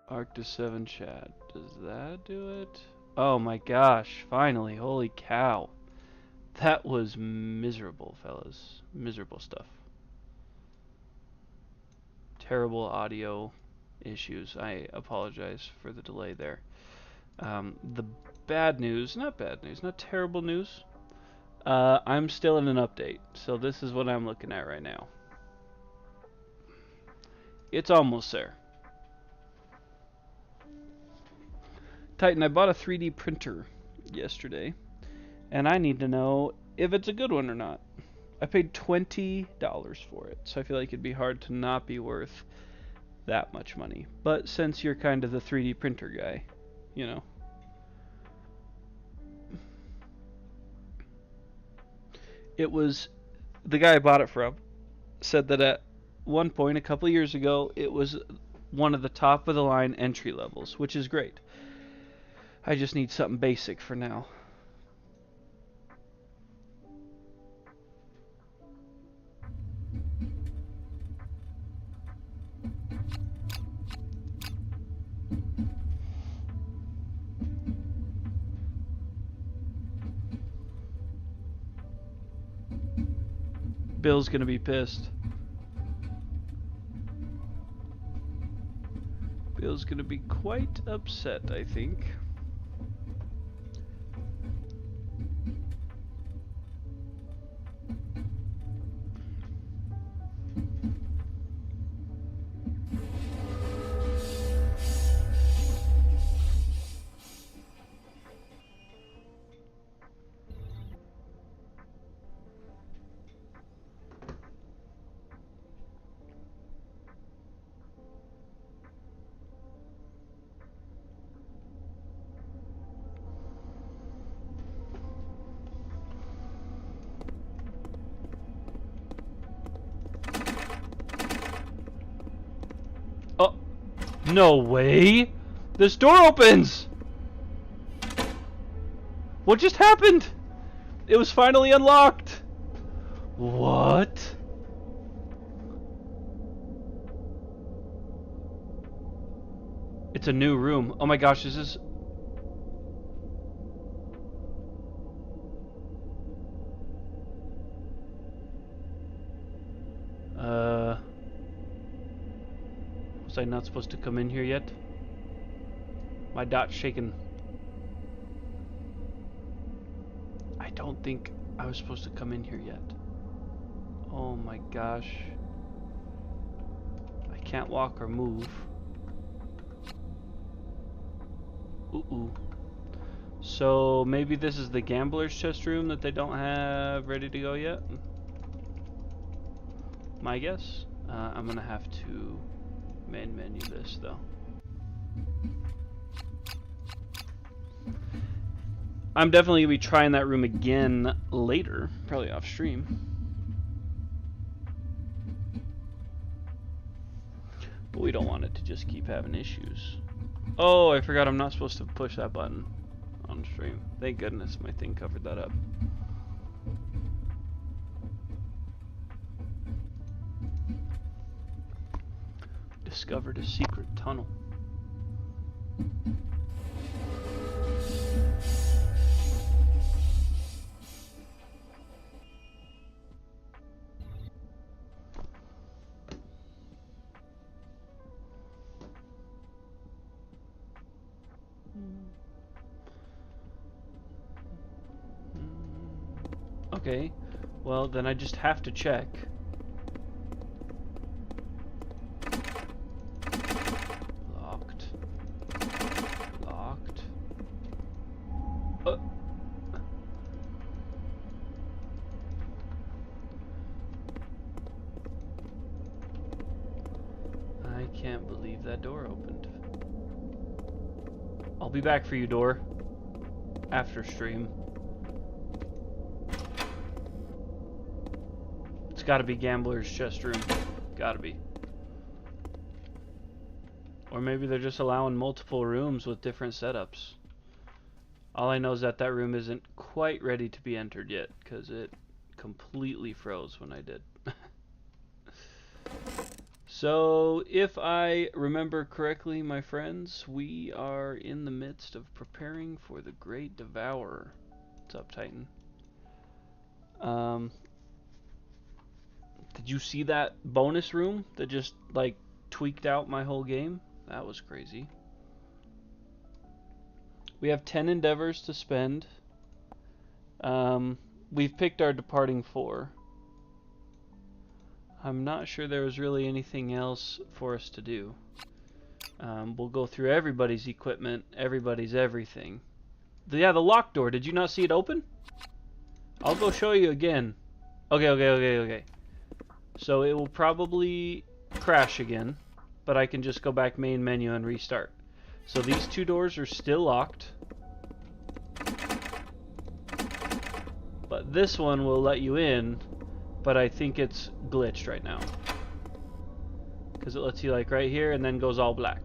Arc to 7 chat. Does that do it? Oh my gosh, finally. Holy cow. That was miserable, fellas. Miserable stuff. Terrible audio issues. I apologize for the delay there. The bad news, not bad news, not terrible news. I'm still in an update, so this is what I'm looking at right now. It's almost there. Titan, I bought a 3D printer yesterday, and I need to know if it's a good one or not. I paid $20 for it, so I feel like it'd be hard to not be worth that much money. But since you're kind of the 3D printer guy, you know. It was, the guy I bought it from said that at one point a couple years ago it was one of the top of the line entry levels, which is great. I just need something basic for now. Bill's gonna be pissed. Bill's gonna be quite upset, I think. Oh, no way! This door opens! What just happened? It was finally unlocked! What? It's a new room. Oh my gosh, is this... Was I not supposed to come in here yet? My dot's shaking. I don't think I was supposed to come in here yet. Oh my gosh. I can't walk or move. Ooh. So maybe this is the gambler's chest room that they don't have ready to go yet? My guess? I'm gonna have to main menu this though. I'm definitely gonna be trying that room again later, probably off stream. But we don't want it to just keep having issues. Oh, I forgot I'm not supposed to push that button on stream. Thank goodness my thing covered that up. Discovered a secret tunnel. Okay, well then I just have to check. Locked. Locked. I can't believe that door opened. I'll be back for you, door. After stream. It's gotta be Gambler's chest room. Gotta be. Or maybe they're just allowing multiple rooms with different setups. All I know is that that room isn't quite ready to be entered yet, because it completely froze when I did. So, if I remember correctly, my friends, we are in the midst of preparing for the Great Devourer. What's up, Titan? Did you see that bonus room that just, like, tweaked out my whole game? That was crazy. We have 10 endeavors to spend. We've picked our departing 4. I'm not sure there was really anything else for us to do. We'll go through everybody's equipment, everybody's everything. Yeah, the lock door. Did you not see it open? I'll go show you again. Okay. So it will probably crash again, but I can just go back main menu and restart. So these 2 doors are still locked. But this one will let you in, but I think it's glitched right now. Because it lets you like right here and then goes all black.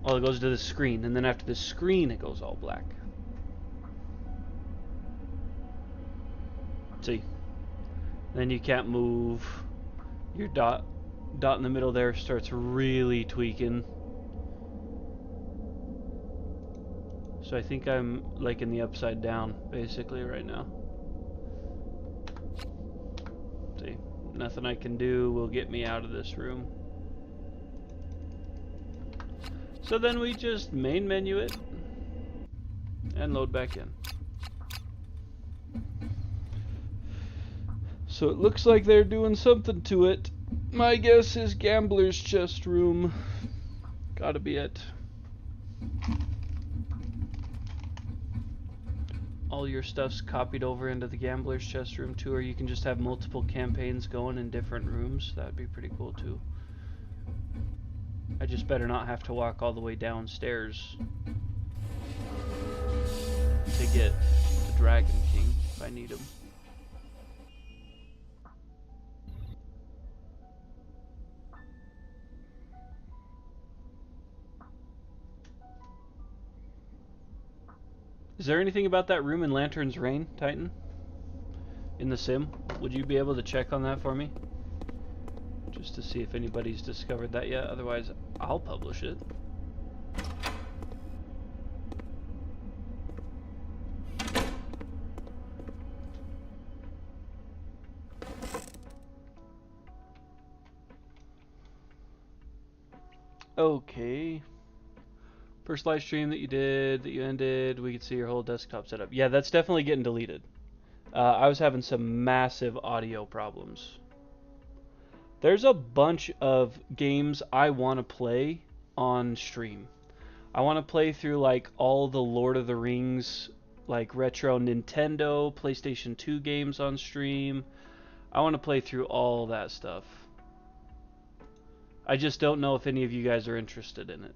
Well, it goes to the screen, and then after the screen it goes all black. See? Then you can't move. Your dot in the middle there starts really tweaking. So I think I'm like in the upside down basically right now. See, nothing I can do will get me out of this room. So then we just main menu it and load back in. So it looks like they're doing something to it. My guess is gambler's chest room. Gotta be it. All your stuff's copied over into the gambler's chest room too, or you can just have multiple campaigns going in different rooms. That'd be pretty cool too. I just better not have to walk all the way downstairs to get the Dragon King if I need him. Is there anything about that room in Lantern's Reign, Titan? In the sim? Would you be able to check on that for me? Just to see if anybody's discovered that yet. Otherwise, I'll publish it. Okay. First live stream that you did, that you ended, we could see your whole desktop setup. Yeah, that's definitely getting deleted. I was having some massive audio problems. There's a bunch of games I want to play on stream. I want to play through like all the Lord of the Rings, like retro Nintendo, PlayStation 2 games on stream. I want to play through all that stuff. I just don't know if any of you guys are interested in it.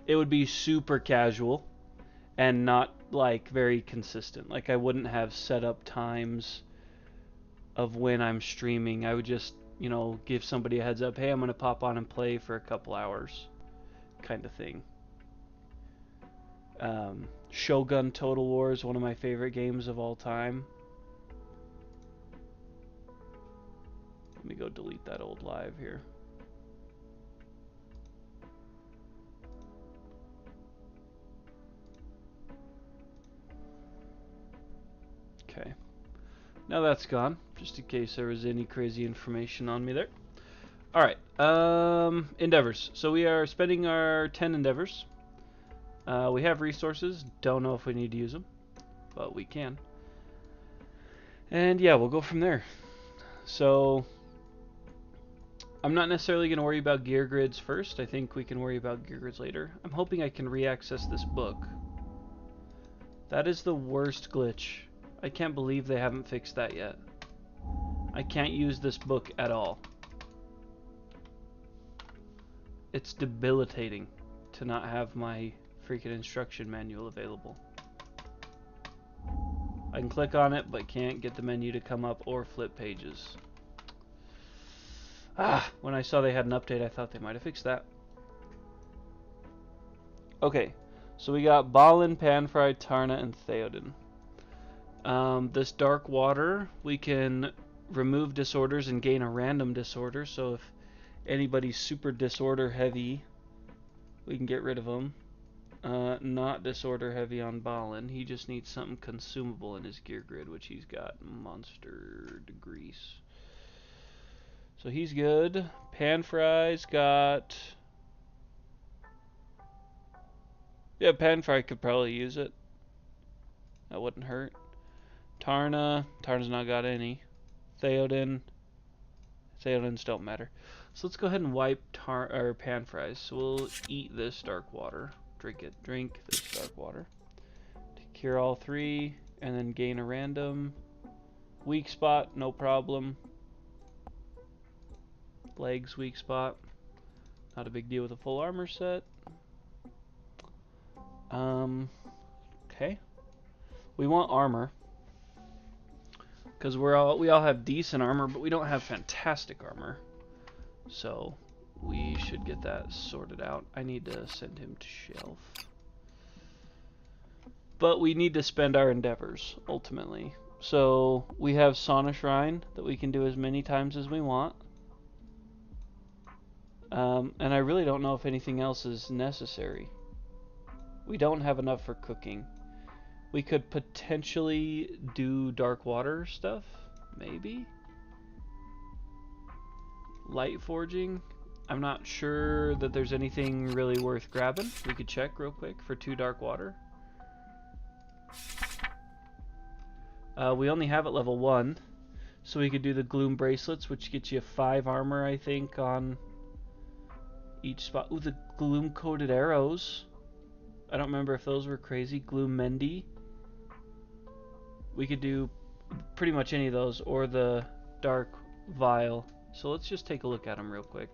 It would be super casual and not like very consistent. Like I wouldn't have set up times of when I'm streaming. I would just, you know, give somebody a heads up, hey, I'm going to pop on and play for a couple hours kind of thing. Shogun Total War is one of my favorite games of all time. Let me go delete that old live here. Okay. Now that's gone, just in case there was any crazy information on me there. Alright, endeavors. So we are spending our 10 endeavors. We have resources, don't know if we need to use them, but we can. And yeah, we'll go from there. So, I'm not necessarily going to worry about gear grids first. I think we can worry about gear grids later. I'm hoping I can re-access this book. That is the worst glitch. I can't believe they haven't fixed that yet. I can't use this book at all. It's debilitating to not have my freaking instruction manual available. I can click on it, but can't get the menu to come up or flip pages. When I saw they had an update, I thought they might have fixed that. Okay, so we got Balin, Panfry, Tarna, and Theoden. This dark water, we can remove disorders and gain a random disorder. So if anybody's super disorder heavy, we can get rid of them. Not disorder heavy on Balin. He just needs something consumable in his gear grid, which he's got monster degrees. So he's good. Panfry's got... Yeah, Panfry could probably use it. That wouldn't hurt. Tarna's not got any. Theoden don't matter. So let's go ahead and wipe Panfry's. So we'll eat this dark water. Drink it. Drink this dark water. To cure all three, and then gain a random. Weak spot, no problem. Legs, weak spot. Not a big deal with a full armor set. Okay. We want armor. Because we all have decent armor, but we don't have fantastic armor. So we should get that sorted out. I need to send him to shelf. But we need to spend our endeavors, ultimately. So we have Sauna Shrine that we can do as many times as we want. And I really don't know if anything else is necessary. We don't have enough for cooking. We could potentially do dark water stuff, maybe. Light forging. I'm not sure that there's anything really worth grabbing. We could check real quick for 2 dark water. We only have it level 1, so we could do the gloom bracelets, which gets you 5 armor, I think, on each spot. Ooh, the gloom coated arrows. I don't remember if those were crazy. Gloom Mendy. We could do pretty much any of those, or the dark vial. So let's just take a look at them real quick.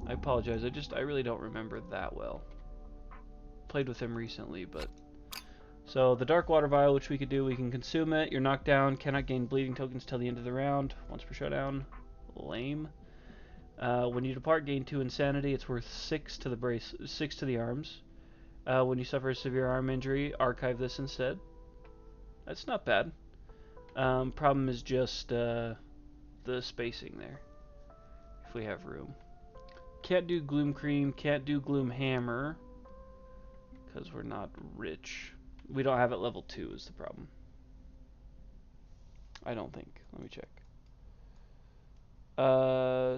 I apologize, I really don't remember that well. Played with him recently, but... So the dark water vial, which we could do, we can consume it. You're knocked down, cannot gain bleeding tokens till the end of the round. Once per showdown. Lame. When you depart, gain 2 insanity. It's worth 6 to the 6 to the arms. When you suffer a severe arm injury, archive this instead. That's not bad. Problem is just the spacing there. If we have room. Can't do Gloom Cream, can't do Gloom Hammer. Because we're not rich. We don't have it level 2 is the problem. I don't think. Let me check.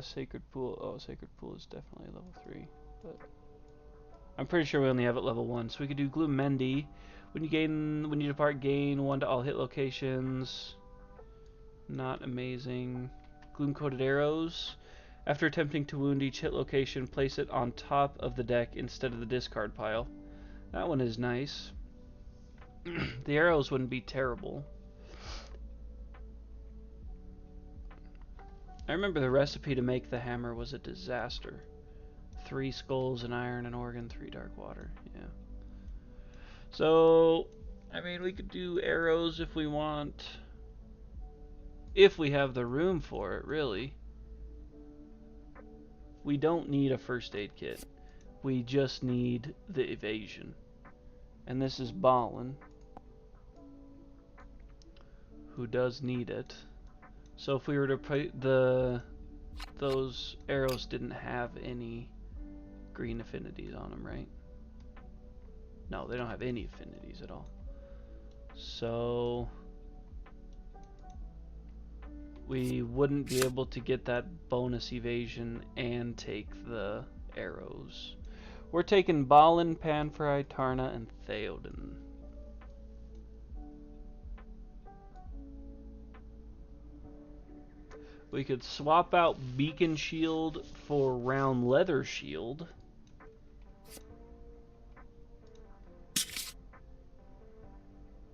Sacred Pool. Oh, Sacred Pool is definitely level 3. But I'm pretty sure we only have it level 1. So we could do Gloom Mendy. When you depart, gain 1 to all hit locations. Not amazing. Gloom Coated Arrows. After attempting to wound each hit location, place it on top of the deck instead of the discard pile. That one is nice. The arrows wouldn't be terrible. I remember the recipe to make the hammer was a disaster. 3 skulls, an iron, an organ, 3 dark water. Yeah. So, I mean, we could do arrows if we want. If we have the room for it, really. We don't need a first aid kit. We just need the evasion. And this is Balin, who does need it. So if we were to put those arrows didn't have any green affinities on them, right? No, they don't have any affinities at all. So we wouldn't be able to get that bonus evasion and take the arrows. We're taking Balin, Panfry, Tarna, and Theoden. We could swap out Beacon Shield for Round Leather Shield.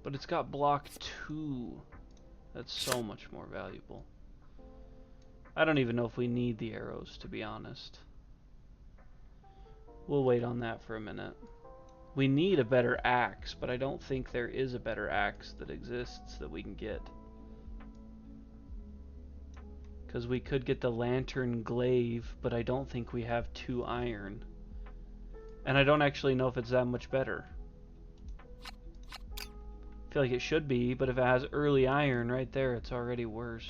But it's got block 2. That's so much more valuable. I don't even know if we need the arrows, to be honest. We'll wait on that for a minute. We need a better axe, but I don't think there is a better axe that exists that we can get. Because we could get the Lantern Glaive, but I don't think we have 2 iron. And I don't actually know if it's that much better. feel like it should be, but if it has early iron right there, it's already worse.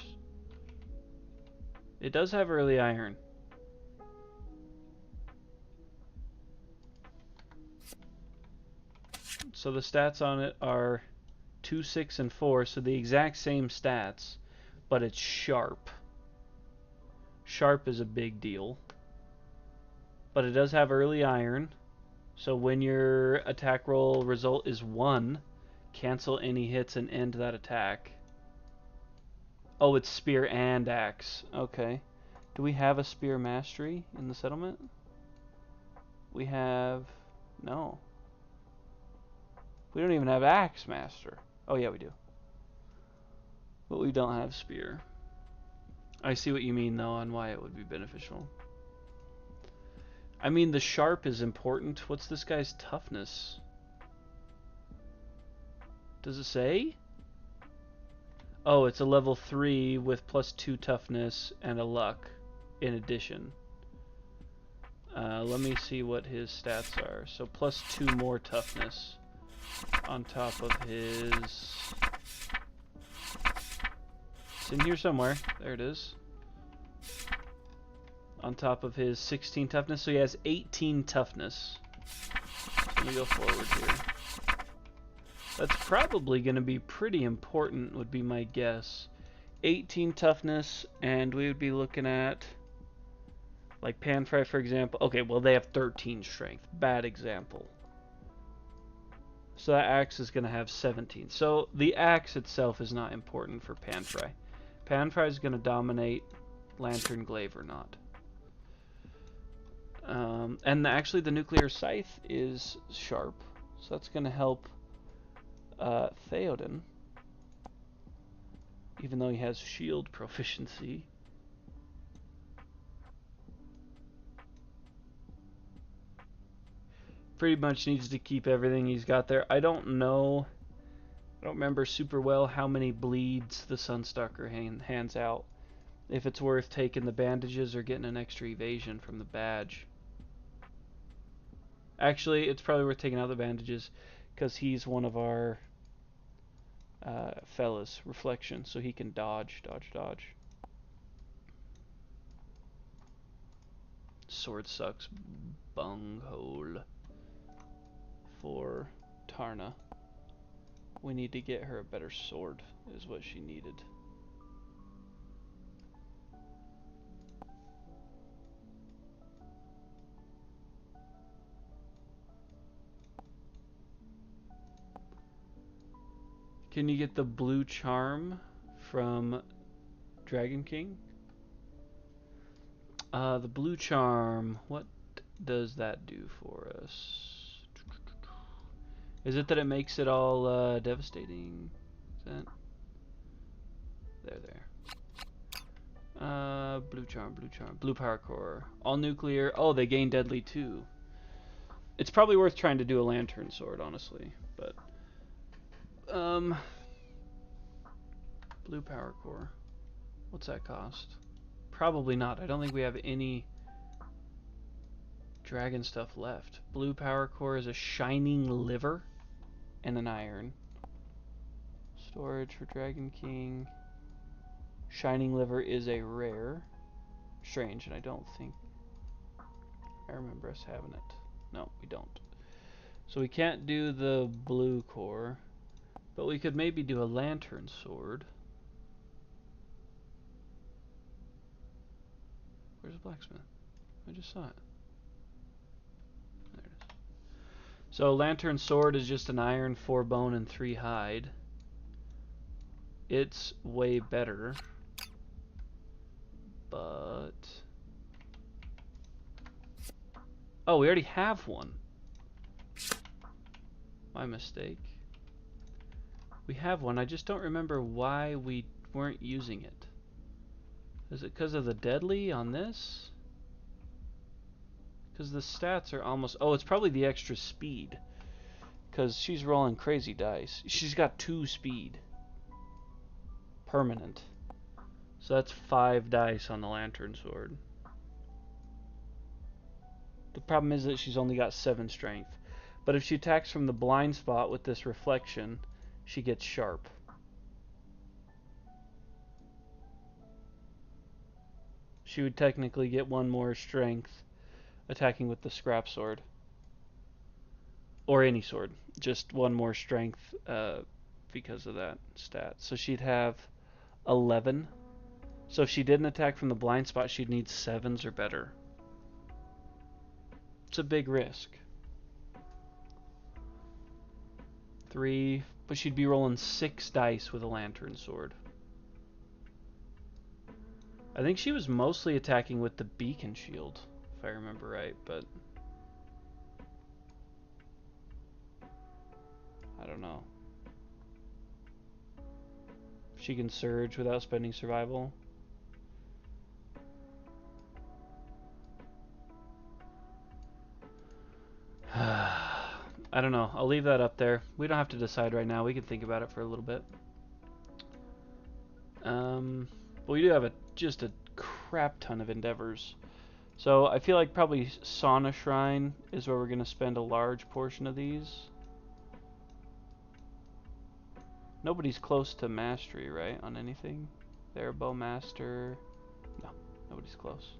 It does have early iron. So the stats on it are 2, 6, and 4, so the exact same stats, but it's sharp. Sharp is a big deal. But it does have early iron, so when your attack roll result is 1, cancel any hits and end that attack. Oh, it's spear and axe. Okay. Do we have a spear mastery in the settlement? We have... no. We don't even have axe master. Oh yeah, we do. But we don't have spear. I see what you mean though on why it would be beneficial. I mean, the sharp is important. What's this guy's toughness? Does it say? Oh, it's a level 3 with +2 toughness and a luck in addition. Let me see what his stats are. So +2 more toughness on top of his... it's in here somewhere. There it is. On top of his 16 toughness. So he has 18 toughness. So let me go forward here. That's probably going to be pretty important, would be my guess. 18 toughness, and we would be looking at, like Panfry, for example. Okay, well, they have 13 strength. Bad example. So that axe is going to have 17. So the axe itself is not important for Panfry. Panfry is going to dominate Lantern Glaive or not. And actually, the nuclear scythe is sharp, so that's going to help Theoden, even though he has shield proficiency. Pretty much needs to keep everything he's got there. I don't know, I don't remember super well how many bleeds the Sunstalker hands out. If it's worth taking the bandages or getting an extra evasion from the badge. Actually, it's probably worth taking out the bandages because he's one of our fellas, reflection, so he can dodge. Sword sucks bunghole for Tarna. We need to get her a better sword, is what she needed. Can you get the blue charm from Dragon King? The blue charm, what does that do for us? Is it that it makes it all devastating? Is that? There. Blue charm, blue power core, all nuclear. Oh, they gain deadly too. It's probably worth trying to do a lantern sword, honestly, but blue power core. What's that cost? Probably not. I don't think we have any dragon stuff left. Blue power core is a shining liver and an iron. Storage for Dragon King. Shining liver is a rare. Strange, and I don't think I remember us having it. No, we don't. So we can't do the blue core, but we could maybe do a lantern sword. Where's the blacksmith? I just saw it. There it is. So lantern sword is just an iron, 4 bone, and 3 hide. It's way better, but oh, we already have one. My mistake. We have one. I just don't remember why we weren't using it. Is it because of the deadly on this? Because the stats are almost... oh, it's probably the extra speed. Because she's rolling crazy dice. She's got 2 speed. Permanent. So that's 5 dice on the lantern sword. The problem is that she's only got 7 strength. But if she attacks from the blind spot with this reflection, she gets sharp. She would technically get one more strength attacking with the scrap sword. Or any sword. Just one more strength because of that stat. So she'd have 11. So if she didn't attack from the blind spot, she'd need 7s or better. It's a big risk. 3, but she'd be rolling 6 dice with a lantern sword. I think she was mostly attacking with the beacon shield, if I remember right, but I don't know. She can surge without spending survival. I don't know. I'll leave that up there. We don't have to decide right now. We can think about it for a little bit. But we do have just a crap ton of endeavors. So I feel like probably Sauna Shrine is where we're going to spend a large portion of these. Nobody's close to mastery, right, on anything? Bow Master. No, nobody's close.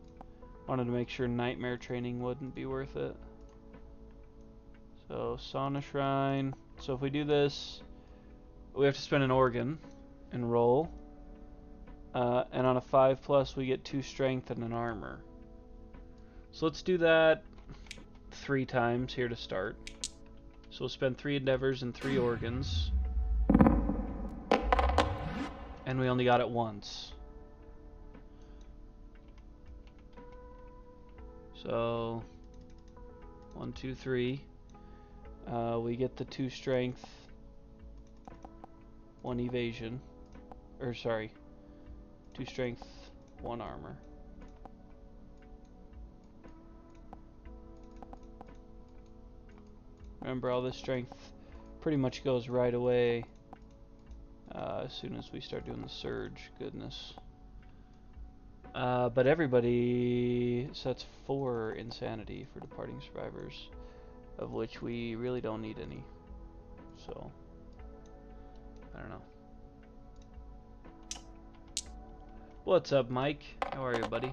Wanted to make sure Nightmare Training wouldn't be worth it. So, Sauna Shrine. So if we do this, we have to spend an organ and roll. And on a 5+, we get 2 strength and an armor. So let's do that 3 times here to start. So we'll spend 3 endeavors and 3 organs. And we only got it once. So 1, 2, 3. We get the 2 strength, 1 evasion. Or sorry, 2 strength, 1 armor. Remember, all this strength pretty much goes right away as soon as we start doing the surge. Goodness. But everybody sets 4 insanity for departing survivors, of which we really don't need any. So, I don't know. What's up, Mike? How are you, buddy?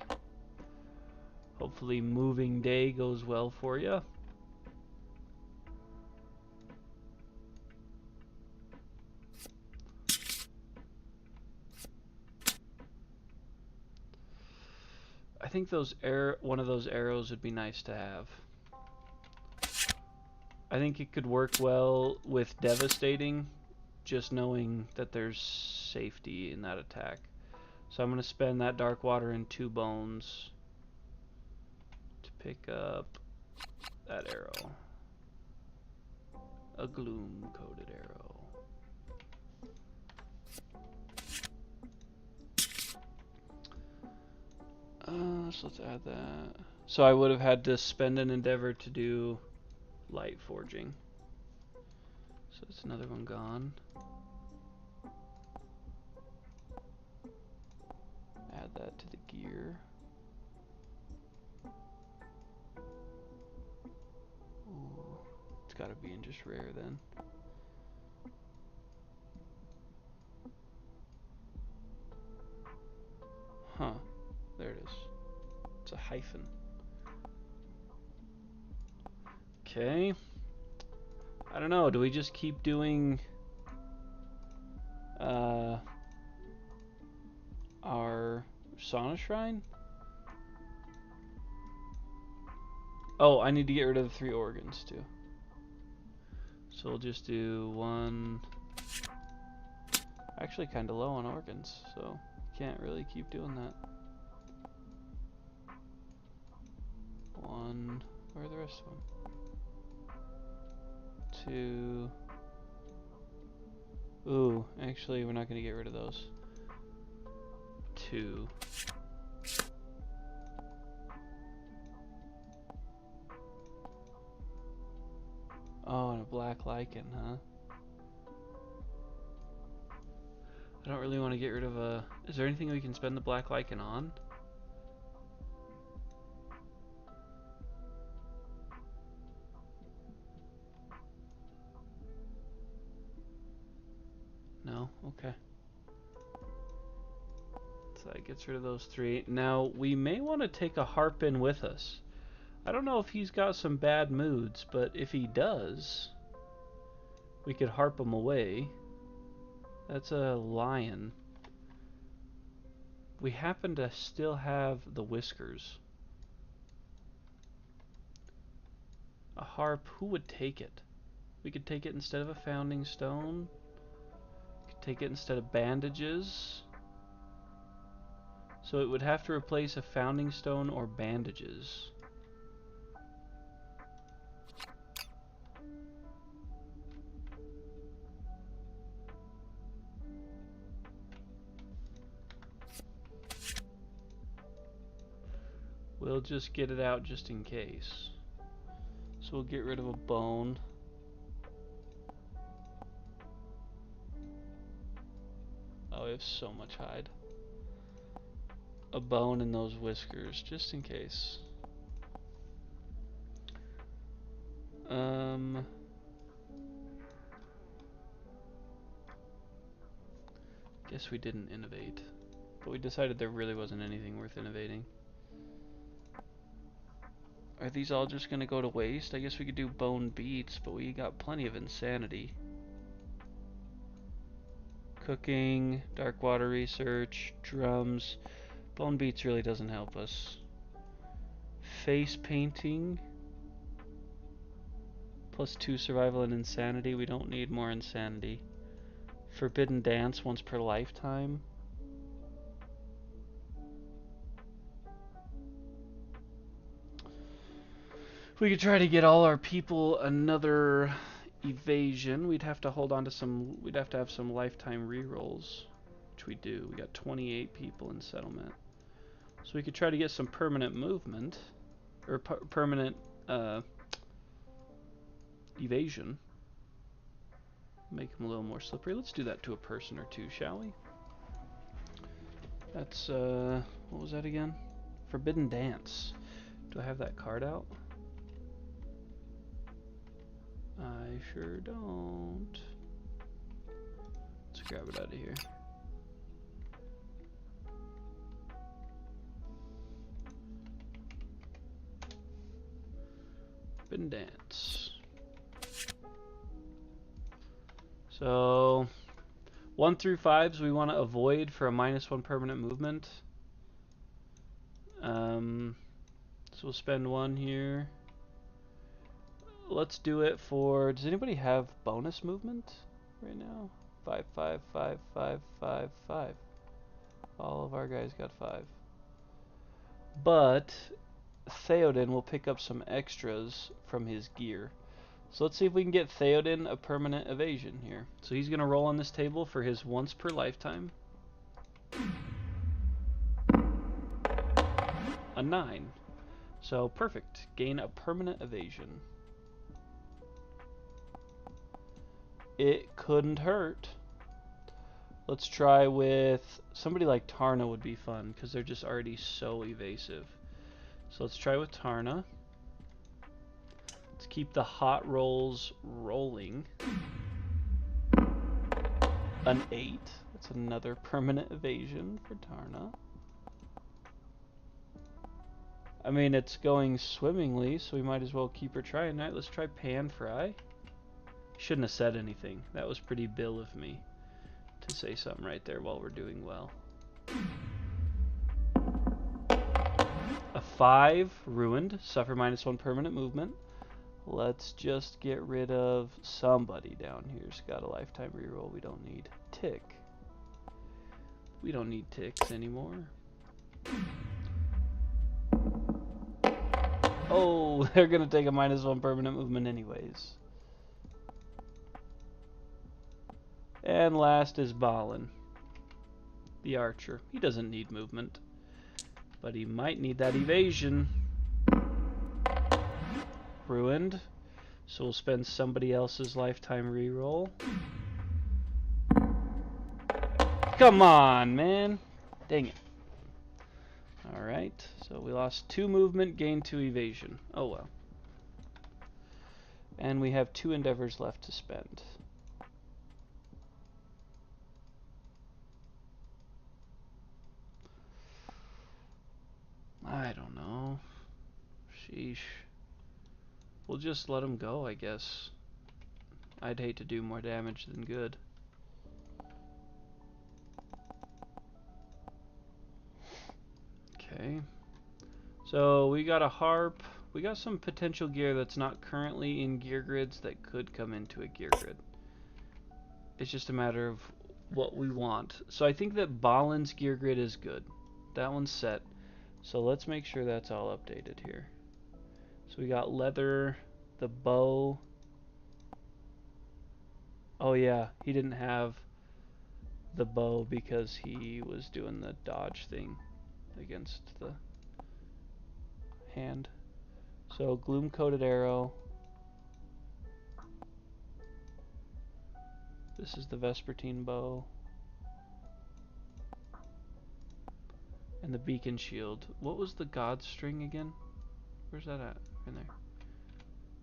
Hopefully moving day goes well for you. I think one of those arrows would be nice to have. I think it could work well with devastating, just knowing that there's safety in that attack. So I'm going to spend that dark water and 2 bones to pick up that arrow. A gloom-coated arrow. So let's add that. So I would have had to spend an endeavor to do light forging. So that's another one gone. Add that to the gear. Ooh, it's gotta be in just rare then. Huh, there it is. It's a hyphen. Okay. I don't know, do we just keep doing our sauna shrine? Oh, I need to get rid of the 3 organs too. So we'll just do 1. Actually kind of low on organs, so can't really keep doing that. 1. Where are the rest of them? 2. Ooh, actually we're not going to get rid of those. 2. Oh, and a black lichen, huh? I don't really want to get rid of a... Is there anything we can spend the black lichen on? no. Okay. So that gets rid of those 3. Now, we may want to take a harp in with us. I don't know if he's got some bad moods, but if he does, we could harp him away. That's a lion. We happen to still have the whiskers. A harp, who would take it? We could take it instead of a founding stone. We could take it instead of bandages. So it would have to replace a founding stone or bandages. We'll just get it out just in case. So we'll get rid of a bone. Oh, we have so much hide. A bone and those whiskers, just in case. Guess we didn't innovate. But we decided there really wasn't anything worth innovating. Are these all just gonna go to waste? I guess we could do bone beats, but we got plenty of insanity. Cooking, dark water research, drums. Bone beats really doesn't help us. Face painting. +2 survival and insanity. We don't need more insanity. Forbidden dance once per lifetime. We could try to get all our people another evasion. We'd have to hold on to some. We'd have to have some lifetime rerolls, which we do. We got 28 people in settlement, so we could try to get some permanent movement or permanent evasion. Make them a little more slippery. Let's do that to a person or two, shall we? That's what was that again? Forbidden dance. Do I have that card out? I sure don't. Let's grab it out of here. Forbidden dance. So 1 through 5s we want to avoid for a -1 permanent movement. So we'll spend 1 here. Let's do it for. Does anybody have bonus movement right now? 5, 5, 5, 5, 5, 5. All of our guys got 5. But Theoden will pick up some extras from his gear. So let's see if we can get Theoden a permanent evasion here. So he's going to roll on this table for his once per lifetime. A 9. So perfect. Gain a permanent evasion. It couldn't hurt. Let's try with somebody like Tarna would be fun because they're just already so evasive. So let's try with Tarna. Let's keep the hot rolls rolling. An 8. That's another permanent evasion for Tarna. I mean, it's going swimmingly, so we might as well keep her trying. Alright, let's try Pan Fry. Shouldn't have said anything. That was pretty Bill of me to say something right there while we're doing well. A 5, ruined. Suffer -1 permanent movement. Let's just get rid of somebody down here's got a lifetime reroll we don't need. Tick. We don't need ticks anymore. Oh, they're gonna take a -1 permanent movement anyways. And last is Balin, the archer. He doesn't need movement, but he might need that evasion. Ruined. So we'll spend somebody else's lifetime reroll. Come on, man. Dang it. Alright, so we lost 2 movement, gained 2 evasion. Oh well. And we have 2 endeavors left to spend. Sheesh. We'll just let him go, I guess. I'd hate to do more damage than good. Okay. So we got a harp. We got some potential gear that's not currently in gear grids that could come into a gear grid. It's just a matter of what we want. So I think that Balin's gear grid is good. That one's set. So let's make sure that's all updated here. So we got leather, the bow. Oh yeah, he didn't have the bow because he was doing the dodge thing against the hand. So gloom coated arrow. This is the Vespertine bow. And the beacon shield. What was the god string again? Where's that at? In there.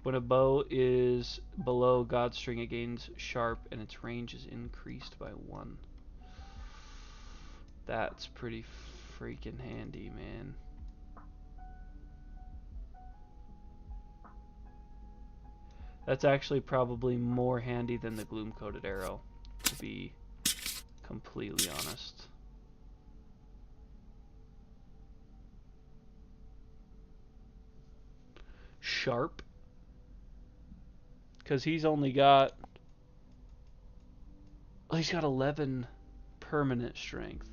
When a bow is below god string, it gains sharp and its range is increased by 1. That's pretty freaking handy, man. That's actually probably more handy than the gloom coated arrow, to be completely honest. Sharp, because he's only got, oh, he's got 11 permanent strength,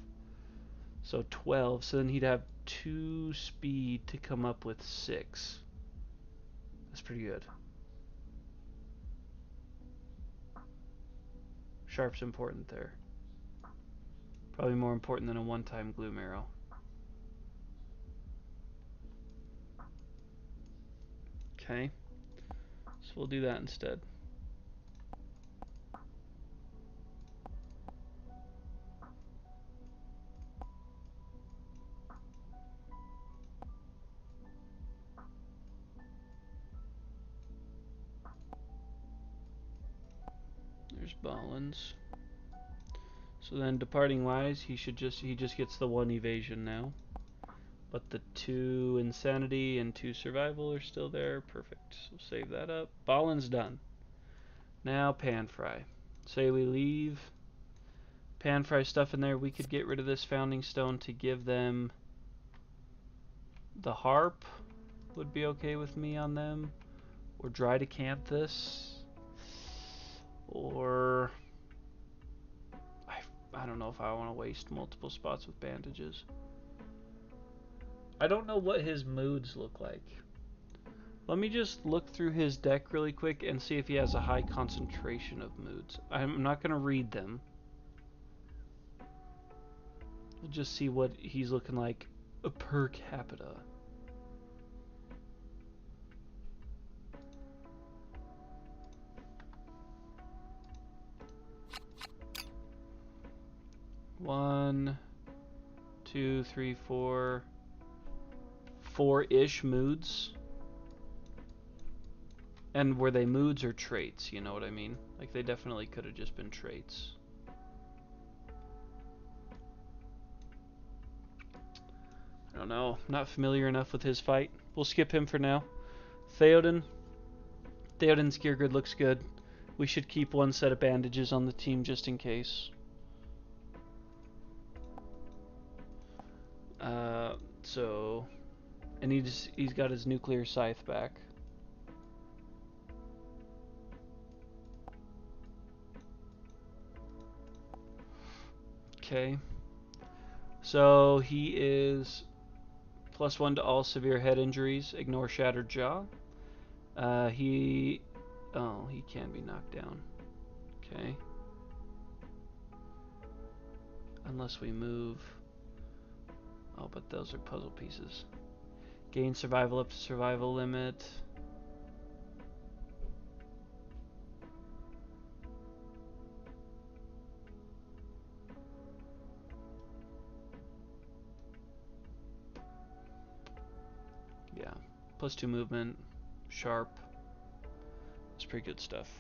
so 12. So then he'd have 2 speed to come up with 6. That's pretty good. Sharp's important there. Probably more important than a one-time gloom arrow. Okay, so we'll do that instead. There's Ballins. So then departing wise, he just gets the 1 evasion now. But the 2 insanity and 2 survival are still there. Perfect. So save that up. Ballin's done. Now pan fry. Say we leave pan fry stuff in there. We could get rid of this founding stone to give them the harp. Would be okay with me on them. Or dry decanthus. Or I don't know if I want to waste multiple spots with bandages. I don't know what his moods look like. Let me just look through his deck really quick and see if he has a high concentration of moods. I'm not going to read them. We'll just see what he's looking like per capita. One, two, three, four. 4-ish moods. And were they moods or traits? You know what I mean? Like they definitely could have just been traits. I don't know. I'm not familiar enough with his fight. We'll skip him for now. Theoden. Theoden's gear grid looks good. We should keep 1 set of bandages on the team just in case. And he's got his nuclear scythe back. Okay. So he is +1 to all severe head injuries. Ignore shattered jaw. He can be knocked down. Okay. Unless we move. Oh, but those are puzzle pieces. Gain survival up to survival limit. Yeah. +2 movement. Sharp. It's pretty good stuff.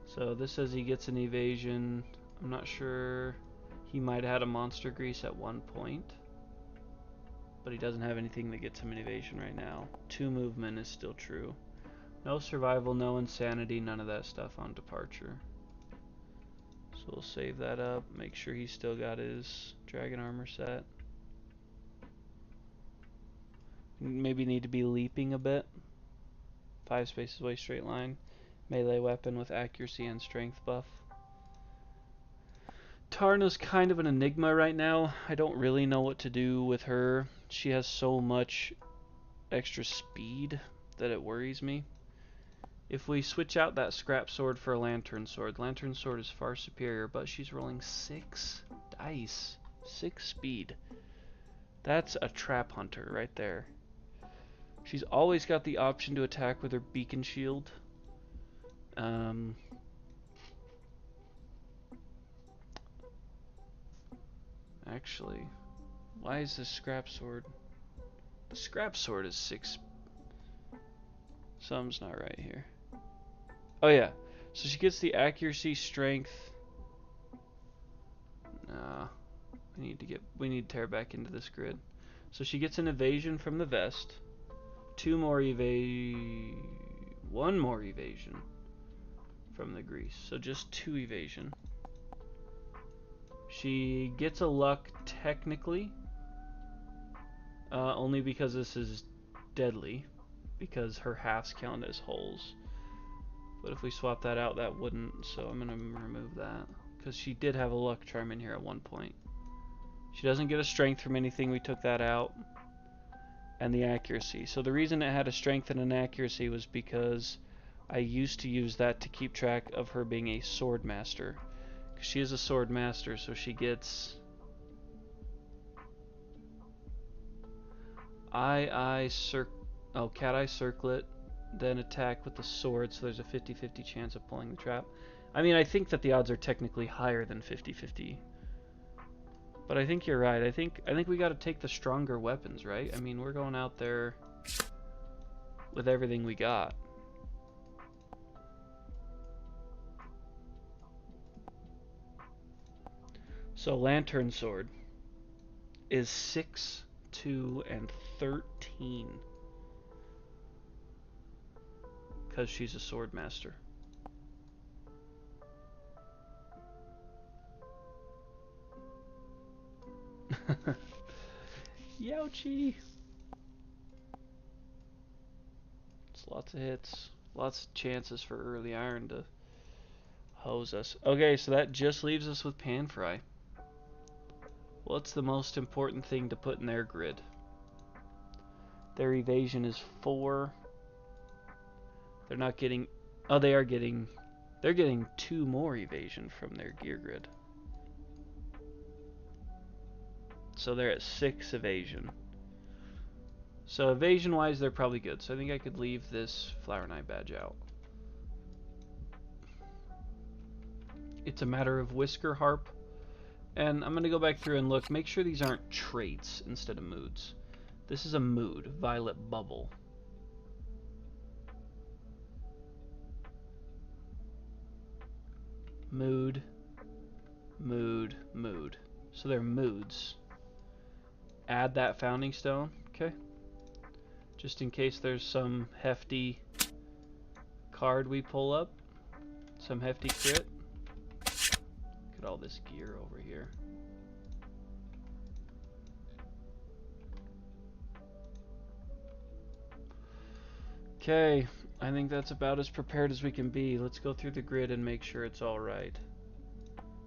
So this says he gets an evasion. I'm not sure. He might have had a monster grease at one point. but he doesn't have anything that gets him an evasion right now. 2 movement is still true. No survival, no insanity, none of that stuff on departure. So we'll save that up, make sure he's still got his dragon armor set. Maybe need to be leaping a bit. 5 spaces away, straight line. Melee weapon with accuracy and strength buff. Tarna's kind of an enigma right now. I don't really know what to do with her. She has so much extra speed that it worries me. If we switch out that scrap sword for a lantern sword is far superior, but she's rolling 6 dice. 6 speed. That's a trap hunter right there. She's always got the option to attack with her beacon shield. Actually, why is this scrap sword? The scrap sword is 6. Something's not right here. Oh yeah, so she gets the accuracy, strength. Nah, we need to tear back into this grid. So she gets an evasion from the vest. 1 more evasion from the grease. So just 2 evasion. She gets a luck technically, only because this is deadly, because her halves count as holes. But if we swap that out, that wouldn't, so I'm going to remove that, because she did have a luck charm in here at one point. She doesn't get a strength from anything, we took that out, and the accuracy. So the reason it had a strength and an accuracy was because I used to use that to keep track of her being a sword master. She is a sword master, so she gets cat eye circlet, then attack with the sword, so there's a 50-50 chance of pulling the trap. I mean, I think that the odds are technically higher than 50-50. But I think you're right. I think we got to take the stronger weapons, right? I mean, we're going out there with everything we got. So lantern sword is 6, 2, and 13. Because she's a sword master. Youchie! It's lots of hits. Lots of chances for early iron to hose us. Okay, so that just leaves us with Panfry. What's the most important thing to put in their grid? Their evasion is 4. They're not getting... Oh, they are getting... They're getting 2 more evasion from their gear grid. So they're at 6 evasion. So evasion-wise, they're probably good. So I think I could leave this Flower Knight badge out. It's a matter of Whisker Harp. And I'm going to go back through and look. Make sure these aren't traits instead of moods. This is a mood. Violet Bubble. Mood. Mood. Mood. So they're moods. Add that Founding Stone. Okay. Just in case there's some hefty card we pull up. Some hefty crit. Look at all this gear over here. Okay, I think that's about as prepared as we can be. Let's go through the grid and make sure it's alright.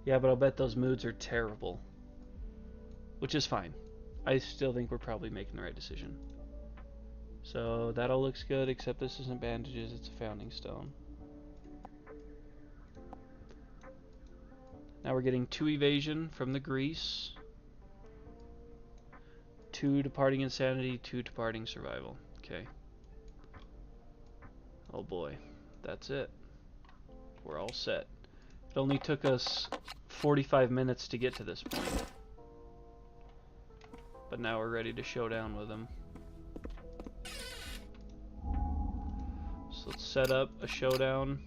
Yeah, but I'll bet those moods are terrible. Which is fine. I still think we're probably making the right decision. So that all looks good, except this isn't bandages, it's a Founding Stone. Now we're getting 2 evasion from the grease. 2 departing insanity, 2 departing survival. Okay. Oh boy, that's it. We're all set. It only took us 45 minutes to get to this point. But now we're ready to show down with them. So let's set up a showdown.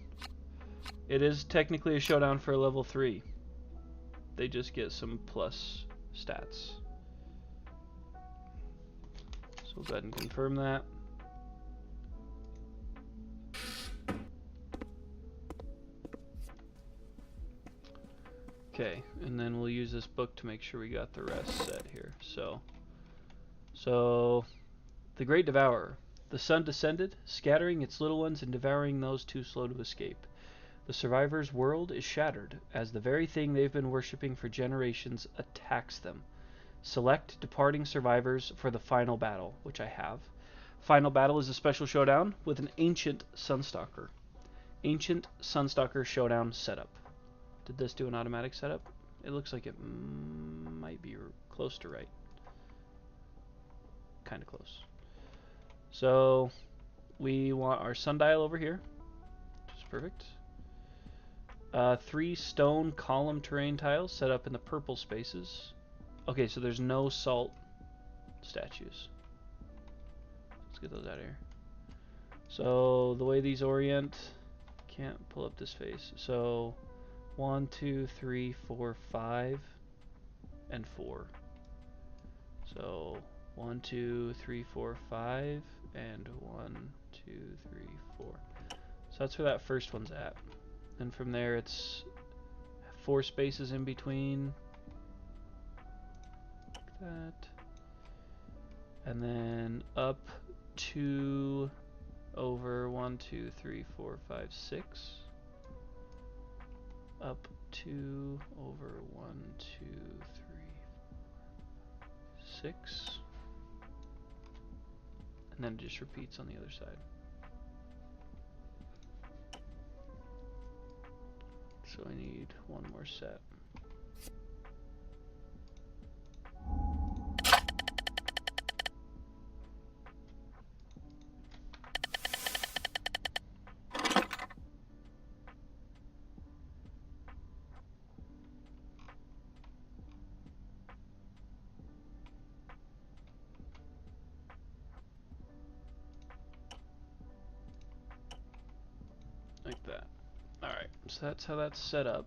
It is technically a showdown for level 3. They just get some plus stats. We'll go ahead and confirm that. Okay, and then we'll use this book to make sure we got the rest set here. So the Great Devourer. The sun descended, scattering its little ones and devouring those too slow to escape. The survivors' world is shattered as the very thing they've been worshipping for generations attacks them. Select departing survivors for the final battle, which I have. Final battle is a special showdown with an ancient Sunstalker. Ancient Sunstalker showdown setup. Did this do an automatic setup? It looks like it might be close to right. Kind of close. So we want our sundial over here, which is perfect. 3 stone column terrain tiles set up in the purple spaces. Okay, so there's no salt statues. Let's get those out of here. So the way these orient, can't pull up this face. So 1, 2, 3, 4, 5, and 4. So 1, 2, 3, 4, 5, and 1, 2, 3, 4. So that's where that first one's at. And from there it's 4 spaces in between. Like that. And then up 2 over 1, 2, 3, 4, 5, 6. Up 2 over 1, 2, 3, 6. And then it just repeats on the other side. So I need one more set. Like that. Alright, so that's how that's set up.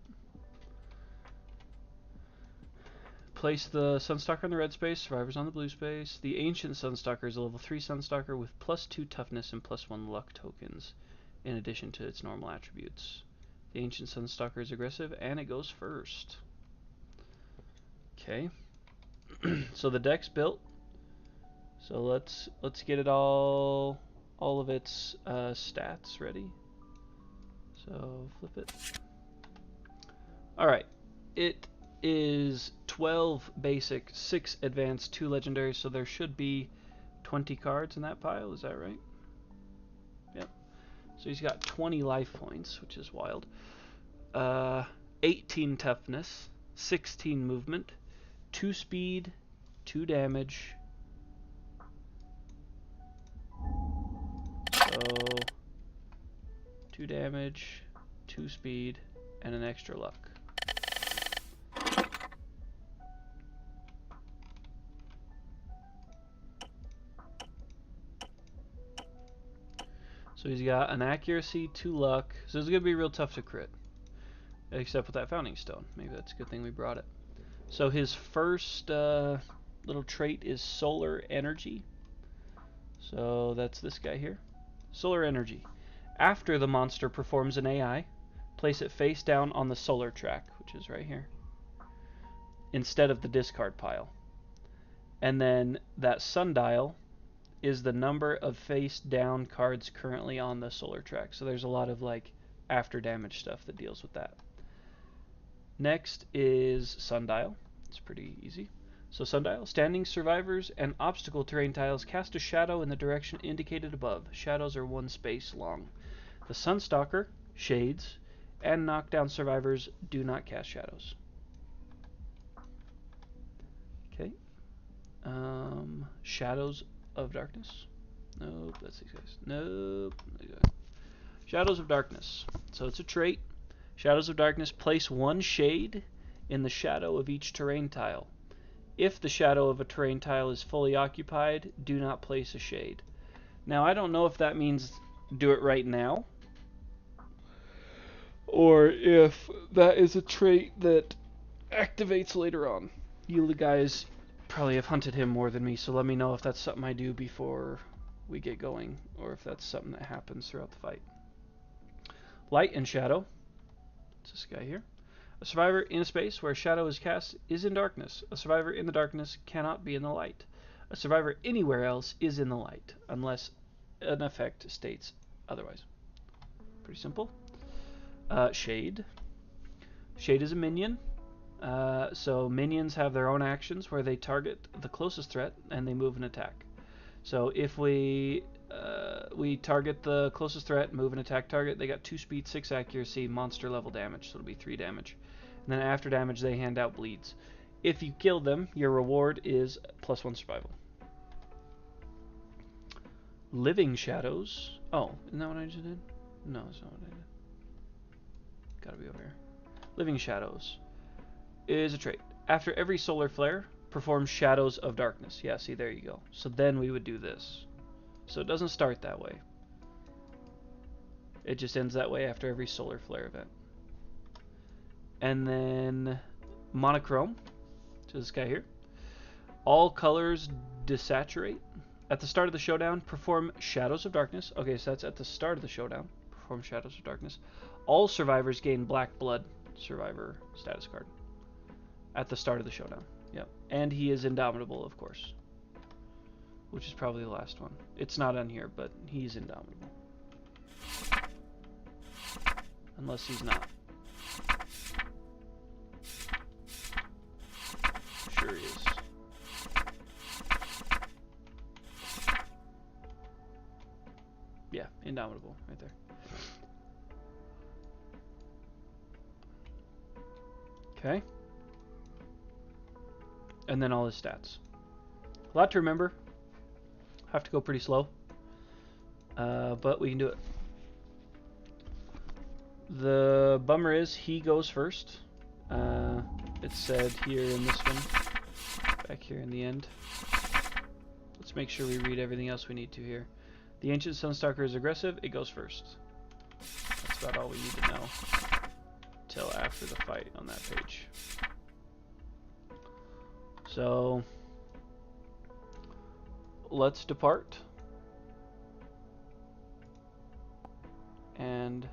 Place the Sunstalker in the red space, survivors on the blue space. The Ancient Sunstalker is a level 3 Sunstalker with +2 toughness and +1 luck tokens, in addition to its normal attributes. The Ancient Sunstalker is aggressive, and it goes first. Okay. So the deck's built. So let's get it all of its stats ready. So flip it. Alright. It is 12 basic, 6 advanced, 2 legendary, so there should be 20 cards in that pile, is that right? Yep. So he's got 20 life points, which is wild. 18 toughness, 16 movement, 2 speed, 2 damage. So 2 damage, 2 speed, and an extra luck. So he's got an accuracy, 2 luck. So it's going to be real tough to crit. Except with that founding stone. Maybe that's a good thing we brought it. So his first little trait is solar energy. So that's this guy here. Solar energy. After the monster performs an AI, place it face down on the solar track, which is right here, instead of the discard pile. And then that sundial is the number of face down cards currently on the solar track. So there's a lot of like after damage stuff that deals with that. Next is sundial. It's pretty easy. So sundial, standing survivors and obstacle terrain tiles cast a shadow in the direction indicated above. Shadows are 1 space long. The Sunstalker, shades, and knockdown survivors do not cast shadows. Okay. Shadows of Darkness. Nope, that's these guys. Nope. Shadows of Darkness. So it's a trait. Shadows of Darkness, place 1 shade in the shadow of each terrain tile. If the shadow of a terrain tile is fully occupied, do not place a shade. Now, I don't know if that means do it right now, or if that is a trait that activates later on. You guys probably have hunted him more than me, so let me know if that's something I do before we get going, or if that's something that happens throughout the fight. Light and shadow. It's this guy here. A survivor in a space where a shadow is cast is in darkness. A survivor in the darkness cannot be in the light. A survivor anywhere else is in the light, unless an effect states otherwise. Pretty simple. Shade. Shade is a minion. So minions have their own actions where they target the closest threat and they move and attack. So if we target the closest threat, move and attack target, they got 2 speed, 6 accuracy, monster level damage, so it'll be 3 damage. And then after damage, they hand out bleeds. If you kill them, your reward is +1 survival. Living shadows. Oh, isn't that what I just did? No, it's not what I did. Gotta be over here. Living shadows is a trait. After every solar flare, perform shadows of darkness. Yeah, see, there you go. So then we would do this. So it doesn't start that way. It just ends that way after every solar flare event. And then monochrome, so this guy here. All colors desaturate. At the start of the showdown, perform shadows of darkness. Okay, so that's at the start of the showdown. Perform shadows of darkness. All survivors gain black blood survivor status card. At the start of the showdown. Yep. And he is indomitable, of course. Which is probably the last one. It's not on here, but he's indomitable. Unless he's not. Sure he is. Yeah, indomitable right there. Okay. And then all his stats. A lot to remember. Have to go pretty slow. But we can do it. The bummer is he goes first. It's said here in this one. Back here in the end. Let's make sure we read everything else we need to here. The Ancient Sunstalker is aggressive. It goes first. That's about all we need to know. Till after the fight on that page. So let's depart and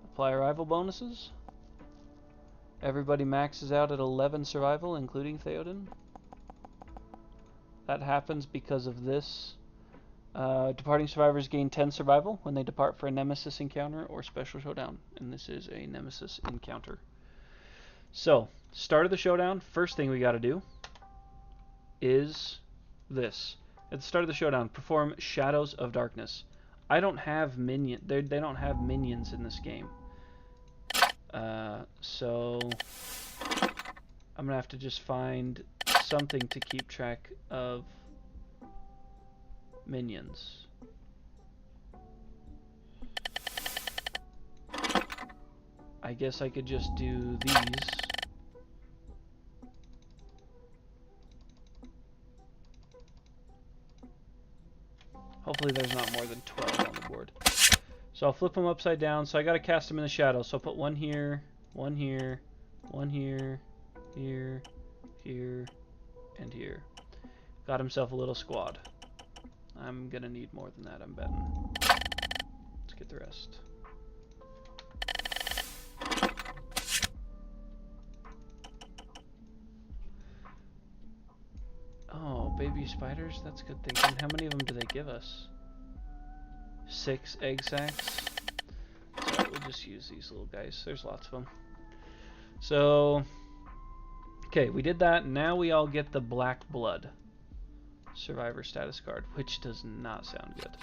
apply arrival bonuses. Everybody maxes out at 11 survival, including Theoden. That happens because of this. Departing survivors gain 10 survival when they depart for a Nemesis encounter or special showdown, and this is a Nemesis encounter. So, start of the showdown, first thing we got to do is this. At the start of the showdown, perform Shadows of Darkness. I don't have they don't have minions in this game. So I'm gonna have to just find something to keep track of minions. I guess I could just do these. Hopefully there's not more than 12 on the board. So I'll flip them upside down. So I gotta cast them in the shadow. So I'll put one here, one here, one here, here, here, and here. Got himself a little squad. I'm gonna need more than that, I'm betting. Let's get the rest. Oh, baby spiders? That's good thinking. How many of them do they give us? 6 egg sacs. So we'll just use these little guys. There's lots of them. So, okay, we did that. Now we all get the black blood survivor status card, which does not sound good.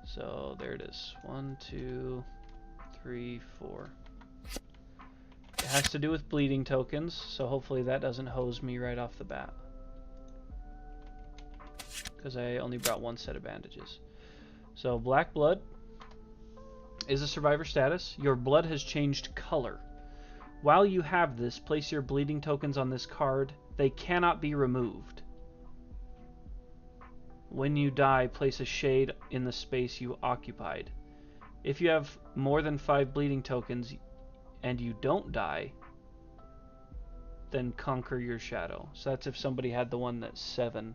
So there it is. 1, 2, 3, 4. It has to do with bleeding tokens, so hopefully that doesn't hose me right off the bat. Because I only brought one set of bandages. So black blood is a survivor status. Your blood has changed color. While you have this, place your bleeding tokens on this card. They cannot be removed. When you die, place a shade in the space you occupied. If you have more than 5 bleeding tokens and you don't die, then conquer your shadow. So that's if somebody had the one that's 7.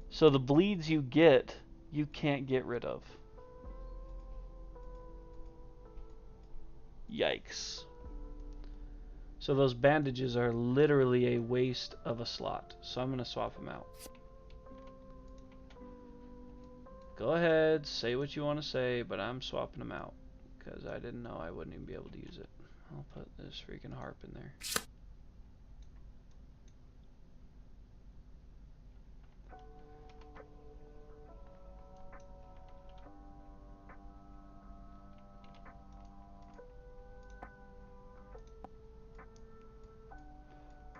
So the bleeds you get, you can't get rid of. Yikes. So those bandages are literally a waste of a slot. So I'm going to swap them out. Go ahead, say what you want to say, but I'm swapping them out. Because I didn't know I wouldn't even be able to use it. I'll put this freaking harp in there.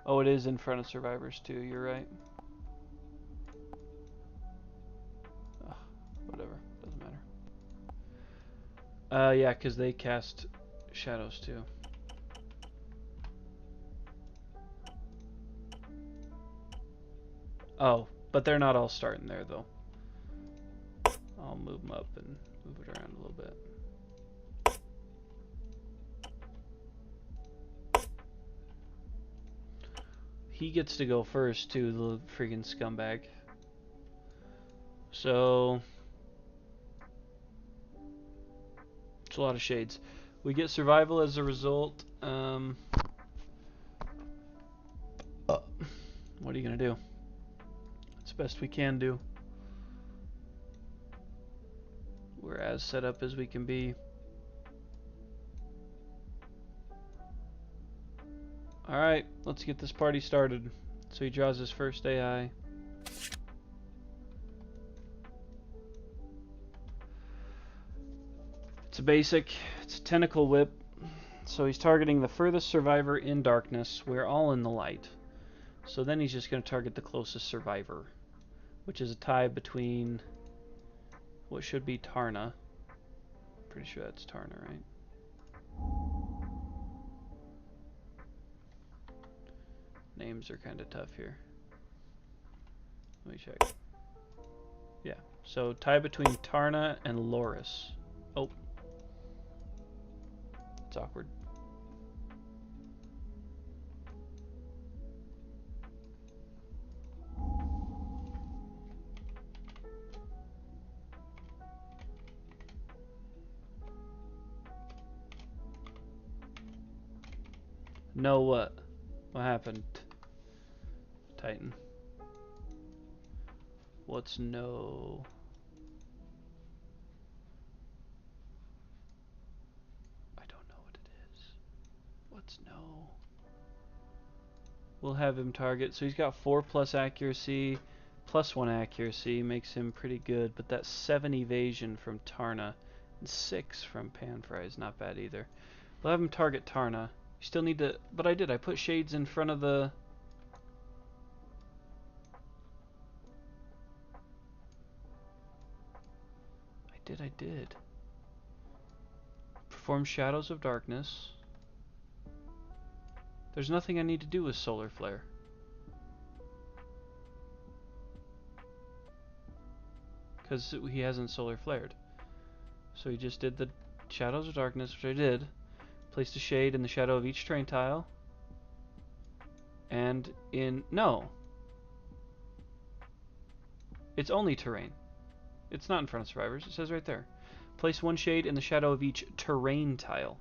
Oh, it is in front of survivors too, you're right. Ugh, whatever, doesn't matter. Yeah, because they cast shadows too. Oh, but they're not all starting there though. I'll move them up and move it around a little bit. He gets to go first too, the freaking scumbag. So it's a lot of shades. We get survival as a result. What are you gonna do? It's the best we can do. We're as set up as we can be. Alright, let's get this party started. So he draws his first AI. It's a basic, it's a tentacle whip. So he's targeting the furthest survivor in darkness. We're all in the light. So then he's just going to target the closest survivor, which is a tie between what should be Tarna. Pretty sure that's Tarna, right? Names are kind of tough here. Let me check. Yeah, so tie between Tarna and Loris. Oh. It's awkward. No what? What happened? Titan. What's no? I don't know what it is. What's no? We'll have him target. So he's got 4+ accuracy, +1 accuracy, makes him pretty good. But that's 7 evasion from Tarna, and 6 from Panfry is not bad either. We'll have him target Tarna. You still need to, but I did. I put shades in front of the. I did. Perform Shadows of Darkness. There's nothing I need to do with Solar Flare. Because he hasn't Solar Flared. So he just did the Shadows of Darkness, which I did. Placed a shade in the shadow of each terrain tile. And in... No. It's only terrain. It's not in front of survivors. It says right there. Place 1 shade in the shadow of each terrain tile.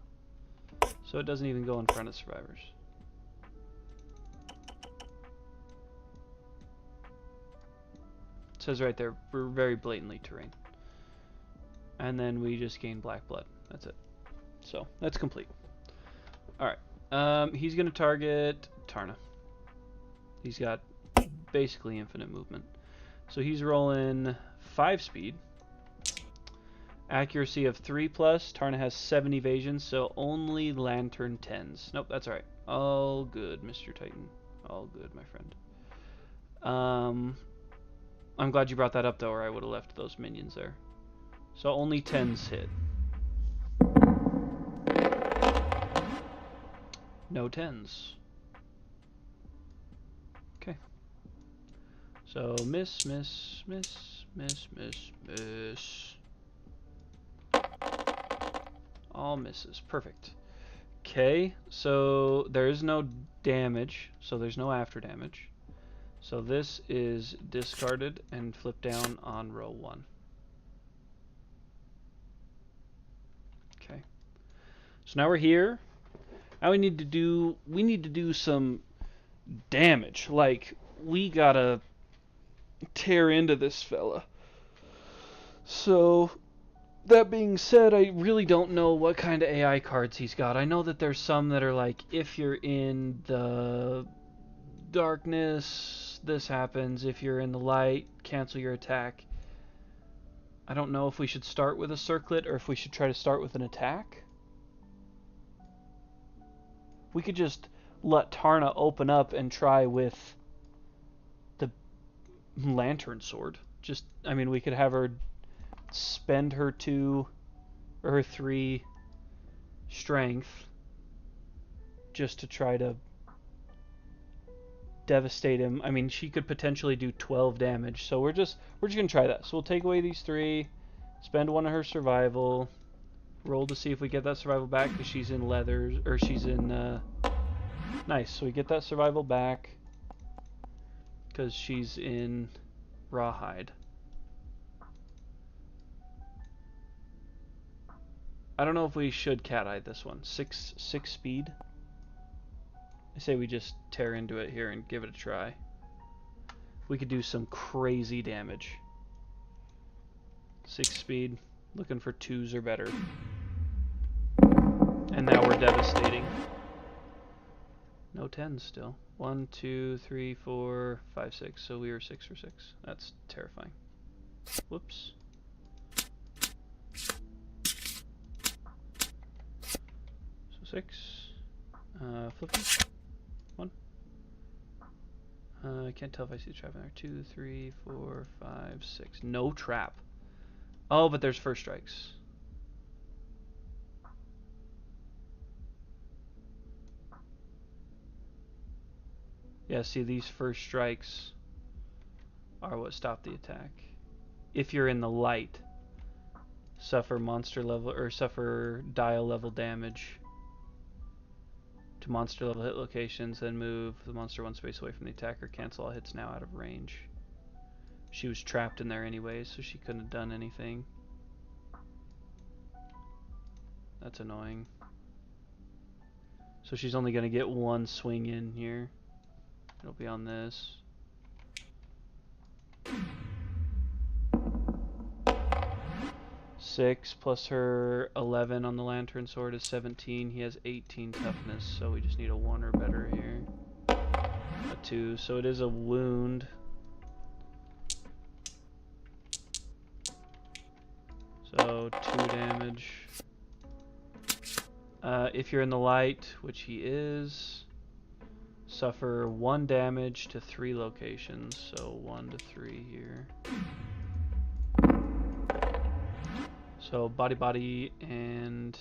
So it doesn't even go in front of survivors. It says right there, we're very blatantly terrain. And then we just gain black blood. That's it. So, that's complete. Alright. He's going to target Tarna. He's got basically infinite movement. So he's rolling 5 speed. Accuracy of 3+. Tarna has 7 evasion, so only Lantern 10s. Nope, that's alright. All good, Mr. Titan. All good, my friend. I'm glad you brought that up, though, or I would have left those minions there. So only 10s hit. No 10s. Okay. So miss, miss, miss, miss, miss, miss. All misses. Perfect. Okay, so there is no damage, so there's no after damage. So this is discarded and flipped down on row 1. Okay. So now we're here. Now we need to do some damage. Like, we gotta tear into this fella. So that being said, I really don't know what kind of AI cards he's got. I know that there's some that are like, if you're in the darkness, this happens. If you're in the light, cancel your attack. I don't know if we should start with a circlet or if we should try to start with an attack. We could just let Tarna open up and try with the lantern sword. I mean, we could have her spend her 2 or her 3 strength just to try to devastate him. I mean, she could potentially do 12 damage, so we're just gonna try that. So we'll take away these 3, spend 1 of her survival, roll to see if we get that survival back because she's in leathers, or she's in nice. So we get that survival back because she's in rawhide. I don't know if we should cat eye this one. 6 speed. I say we just tear into it here and give it a try. We could do some crazy damage. 6 speed, looking for 2s or better. And now we're devastating. No 10s still. 1, 2, 3, 4, 5, 6. So we were 6 for 6. That's terrifying. Whoops. So 6. Flipping. 1. I can't tell if I see the trap in there. 2, 3, 4, 5, 6. No trap. Oh, but there's first strikes. Yeah, see, these first strikes are what stop the attack. If you're in the light, suffer monster level or suffer dial level damage to monster level hit locations, then move the monster 1 space away from the attacker. Cancel all hits now out of range. She was trapped in there anyway, so she couldn't have done anything. That's annoying. So she's only going to get 1 swing in here. It'll be on this. Six plus her 11 on the lantern sword is 17. He has 18 toughness, so we just need a 1 or better here. A 2, so it is a wound. So 2 damage. If you're in the light, which he is, suffer 1 damage to 3 locations, so 1 to 3 here. So body, and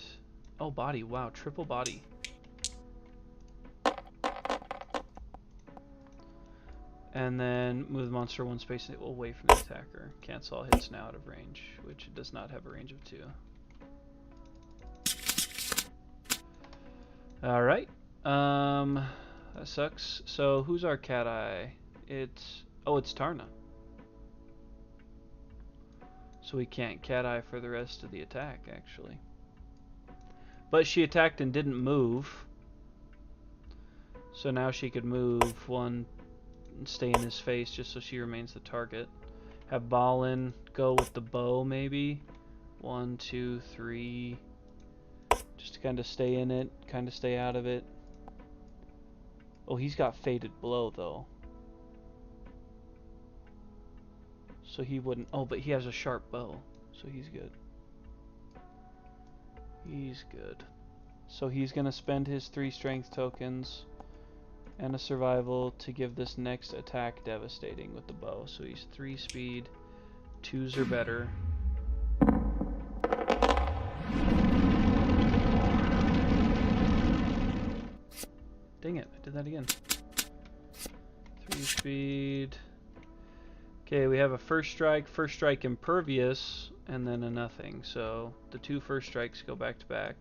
oh, body, wow, triple body. And then move the monster 1 space away from the attacker. Cancel all hits now out of range, which it does not have a range of 2. Alright. That sucks. So who's our cat eye? It's Tarna. So we can't cat eye for the rest of the attack, actually. But she attacked and didn't move. So now she could move 1 and stay in his face just so she remains the target. Have Balin go with the bow, maybe. 1, 2, 3. Just to kind of stay in it, kind of stay out of it. Oh, he's got Fated Blow, though. So he wouldn't... Oh, but he has a sharp bow. So he's good. He's good. So he's going to spend his 3 strength tokens and a survival to give this next attack devastating with the bow. So he's 3 speed, 2s or better. Dang it, I did that again. 3 speed. Okay, we have a first strike impervious, and then a nothing. So the 2 first strikes go back to back.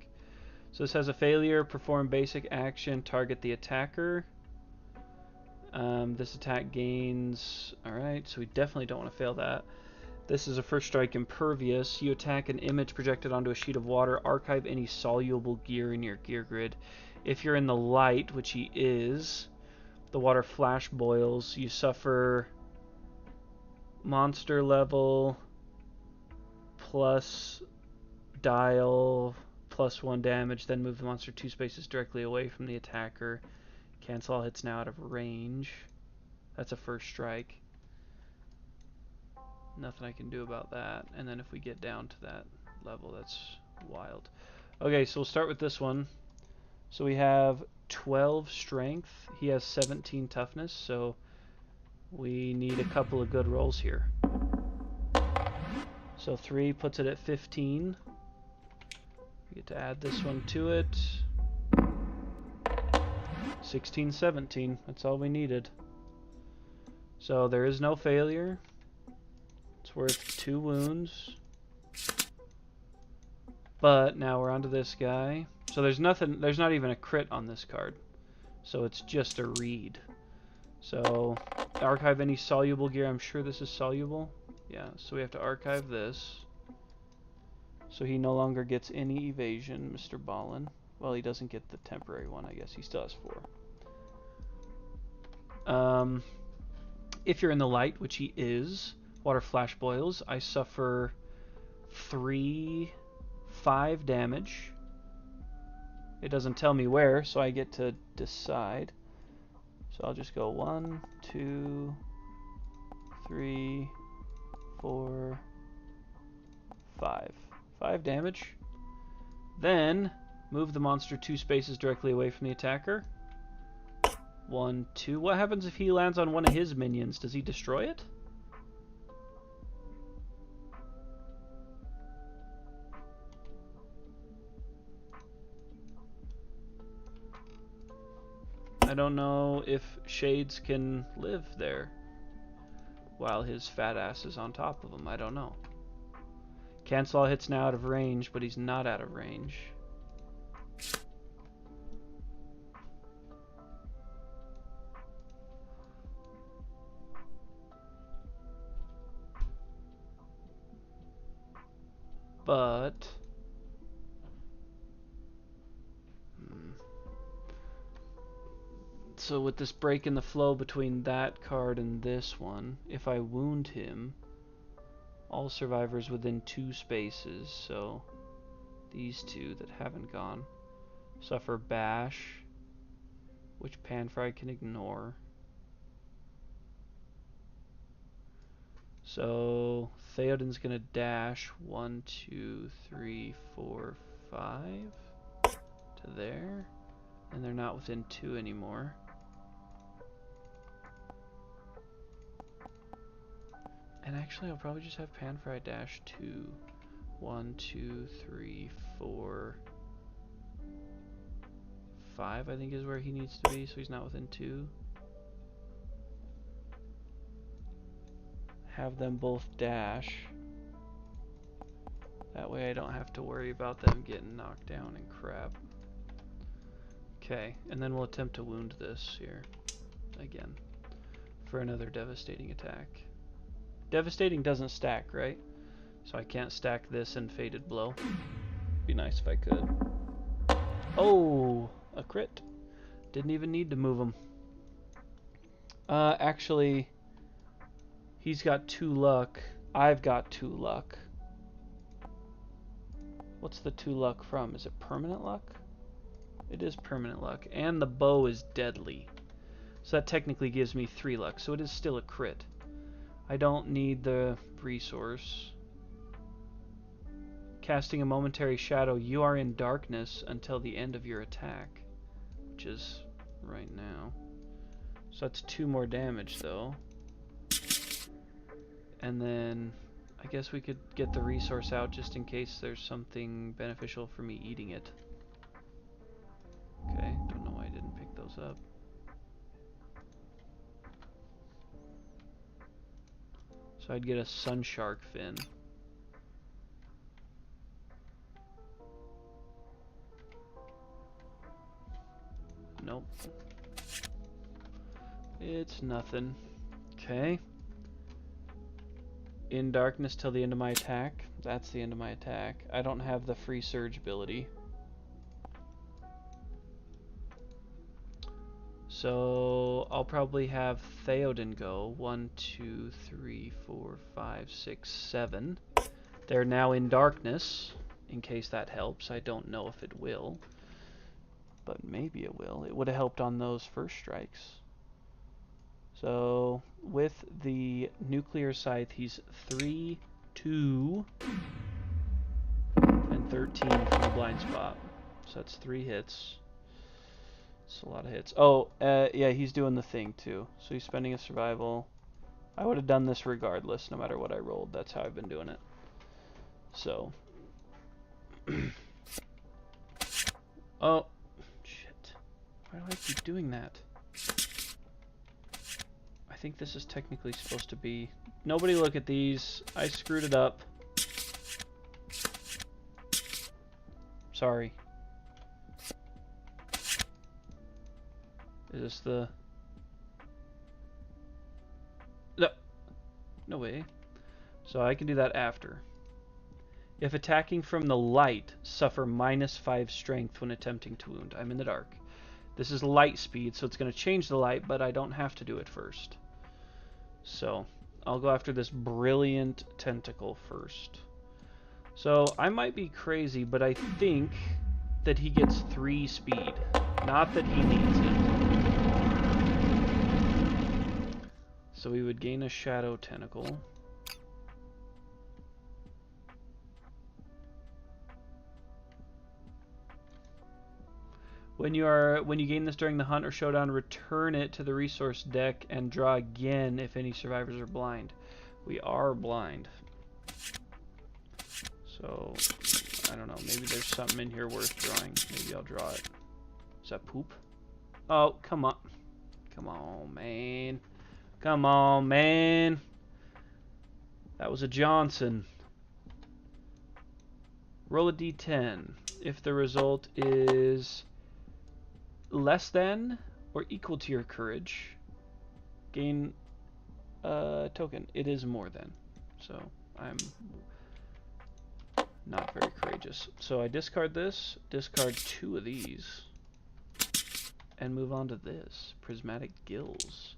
So this has a failure, perform basic action, target the attacker. This attack gains... Alright, so we definitely don't want to fail that. This is a first strike impervious. You attack an image projected onto a sheet of water. Archive any soluble gear in your gear grid. If you're in the light, which he is, the water flash boils. You suffer monster level plus dial +1 damage. Then move the monster 2 spaces directly away from the attacker. Cancel all hits now out of range. That's a first strike. Nothing I can do about that. And then if we get down to that level, that's wild. Okay, so we'll start with this one. So we have 12 strength. He has 17 toughness, so we need a couple of good rolls here. So 3 puts it at 15. We get to add this one to it. 16, 17. That's all we needed. So there is no failure. It's worth 2 wounds. But now we're onto this guy. So there's not even a crit on this card. So it's just a read. So archive any soluble gear. I'm sure this is soluble. Yeah, so we have to archive this. So he no longer gets any evasion, Mr. Ballin. Well, he doesn't get the temporary one, I guess. He still has 4. If you're in the light, which he is, water flash boils. I suffer 5 damage. It doesn't tell me where, so I get to decide. So I'll just go 1, 2, 3, 4, 5. 5 damage. Then move the monster 2 spaces directly away from the attacker. 1, 2. What happens if he lands on one of his minions? Does he destroy it? I don't know if Shades can live there while his fat ass is on top of him. I don't know. Cancel all hits now out of range, but he's not out of range. But so with this break in the flow between that card and this one, if I wound him, all survivors within 2 spaces, so these 2 that haven't gone, suffer bash, which Panfry can ignore. So Theoden's gonna dash 1, 2, 3, 4, 5 to there, and they're not within 2 anymore. And actually, I'll probably just have Panfry dash 2. 1, 2, 3, 4, 5, I think is where he needs to be, so he's not within 2. Have them both dash. That way I don't have to worry about them getting knocked down and crap. Okay, and then we'll attempt to wound this here again for another devastating attack. Devastating doesn't stack, right? So I can't stack this and Fated Blow. Be nice if I could. Oh, a crit. Didn't even need to move him. Actually, he's got 2 luck. I've got 2 luck. What's the 2 luck from? Is it permanent luck? It is permanent luck. And the bow is deadly. So that technically gives me 3 luck. So it is still a crit. I don't need the resource. Casting a momentary shadow. You are in darkness until the end of your attack. Which is right now. So that's 2 more damage though. And then I guess we could get the resource out just in case there's something beneficial for me eating it. Okay, don't know why I didn't pick those up. So I'd get a sun shark fin. Nope. It's nothing. Okay. In darkness till the end of my attack. That's the end of my attack. I don't have the free surge ability. So I'll probably have Theoden go. 1, 2, 3, 4, 5, 6, 7. They're now in darkness, in case that helps. I don't know if it will, but maybe it will. It would have helped on those first strikes. So with the nuclear scythe, he's 3, 2, and 13 from the blind spot. So that's 3 hits. It's a lot of hits. Oh, yeah, he's doing the thing too. So he's spending a survival. I would have done this regardless, no matter what I rolled. That's how I've been doing it. So. Oh, shit. Why do I keep doing that? I think this is technically supposed to be... Nobody look at these. I screwed it up. Sorry. Is this the... No. No way. So I can do that after. If attacking from the light, suffer -5 strength when attempting to wound. I'm in the dark. This is light speed, so it's going to change the light, but I don't have to do it first. So I'll go after this brilliant tentacle first. So I might be crazy, but I think that he gets 3 speed. Not that he needs it. So we would gain a shadow tentacle. When you gain this during the hunt or showdown, return it to the resource deck and draw again if any survivors are blind. We are blind. So, I don't know, maybe there's something in here worth drawing. Maybe I'll draw it. Is that poop? Oh, come on. Come on, man. Come on, man. That was a Johnson. Roll a d10. If the result is less than or equal to your courage, gain a token. It is more than. So I'm not very courageous. So I discard this, discard 2 of these, and move on to this. Prismatic Gills.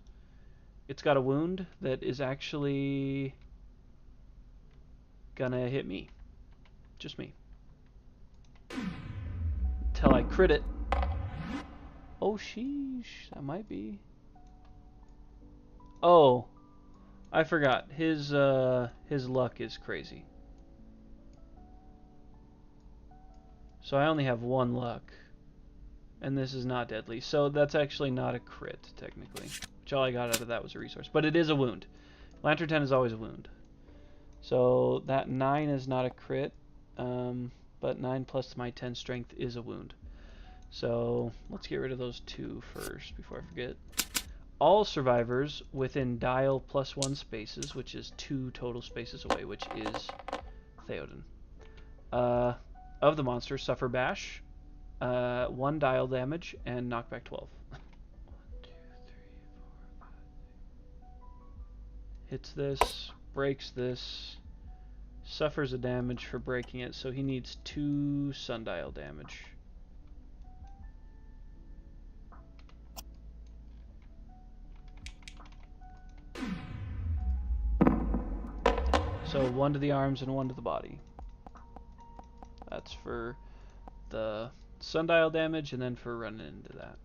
It's got a wound that is actually gonna hit me. Just me. Till I crit it. Oh, sheesh. That might be. Oh, I forgot. His luck is crazy. So I only have 1 luck. And this is not deadly. So that's actually not a crit, technically. Which all I got out of that was a resource. But it is a wound. Lantern 10 is always a wound. So that 9 is not a crit. But 9 plus my 10 strength is a wound. So let's get rid of those 2 first before I forget. All survivors within dial +1 spaces, which is 2 total spaces away, which is Theoden, of the monster suffer bash, 1 dial damage, and knockback 12. 1, 2, 3, 4, 5. Hits this, breaks this, suffers a damage for breaking it, so he needs 2 sundial damage. So 1 to the arms and 1 to the body. That's for the sundial damage and then for running into that.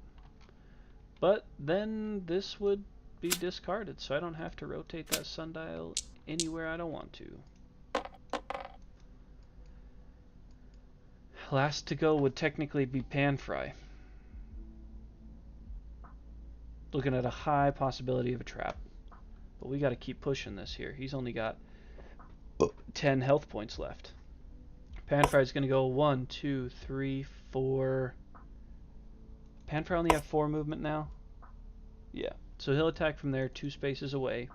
But then this would be discarded, so I don't have to rotate that sundial anywhere I don't want to. Last to go would technically be Panfry. Looking at a high possibility of a trap. But we got to keep pushing this here. He's only got 10 health points left. Panfry's going to go 1, 2, 3, 4. Panfry only have 4 movement now? Yeah. So he'll attack from there 2 spaces away.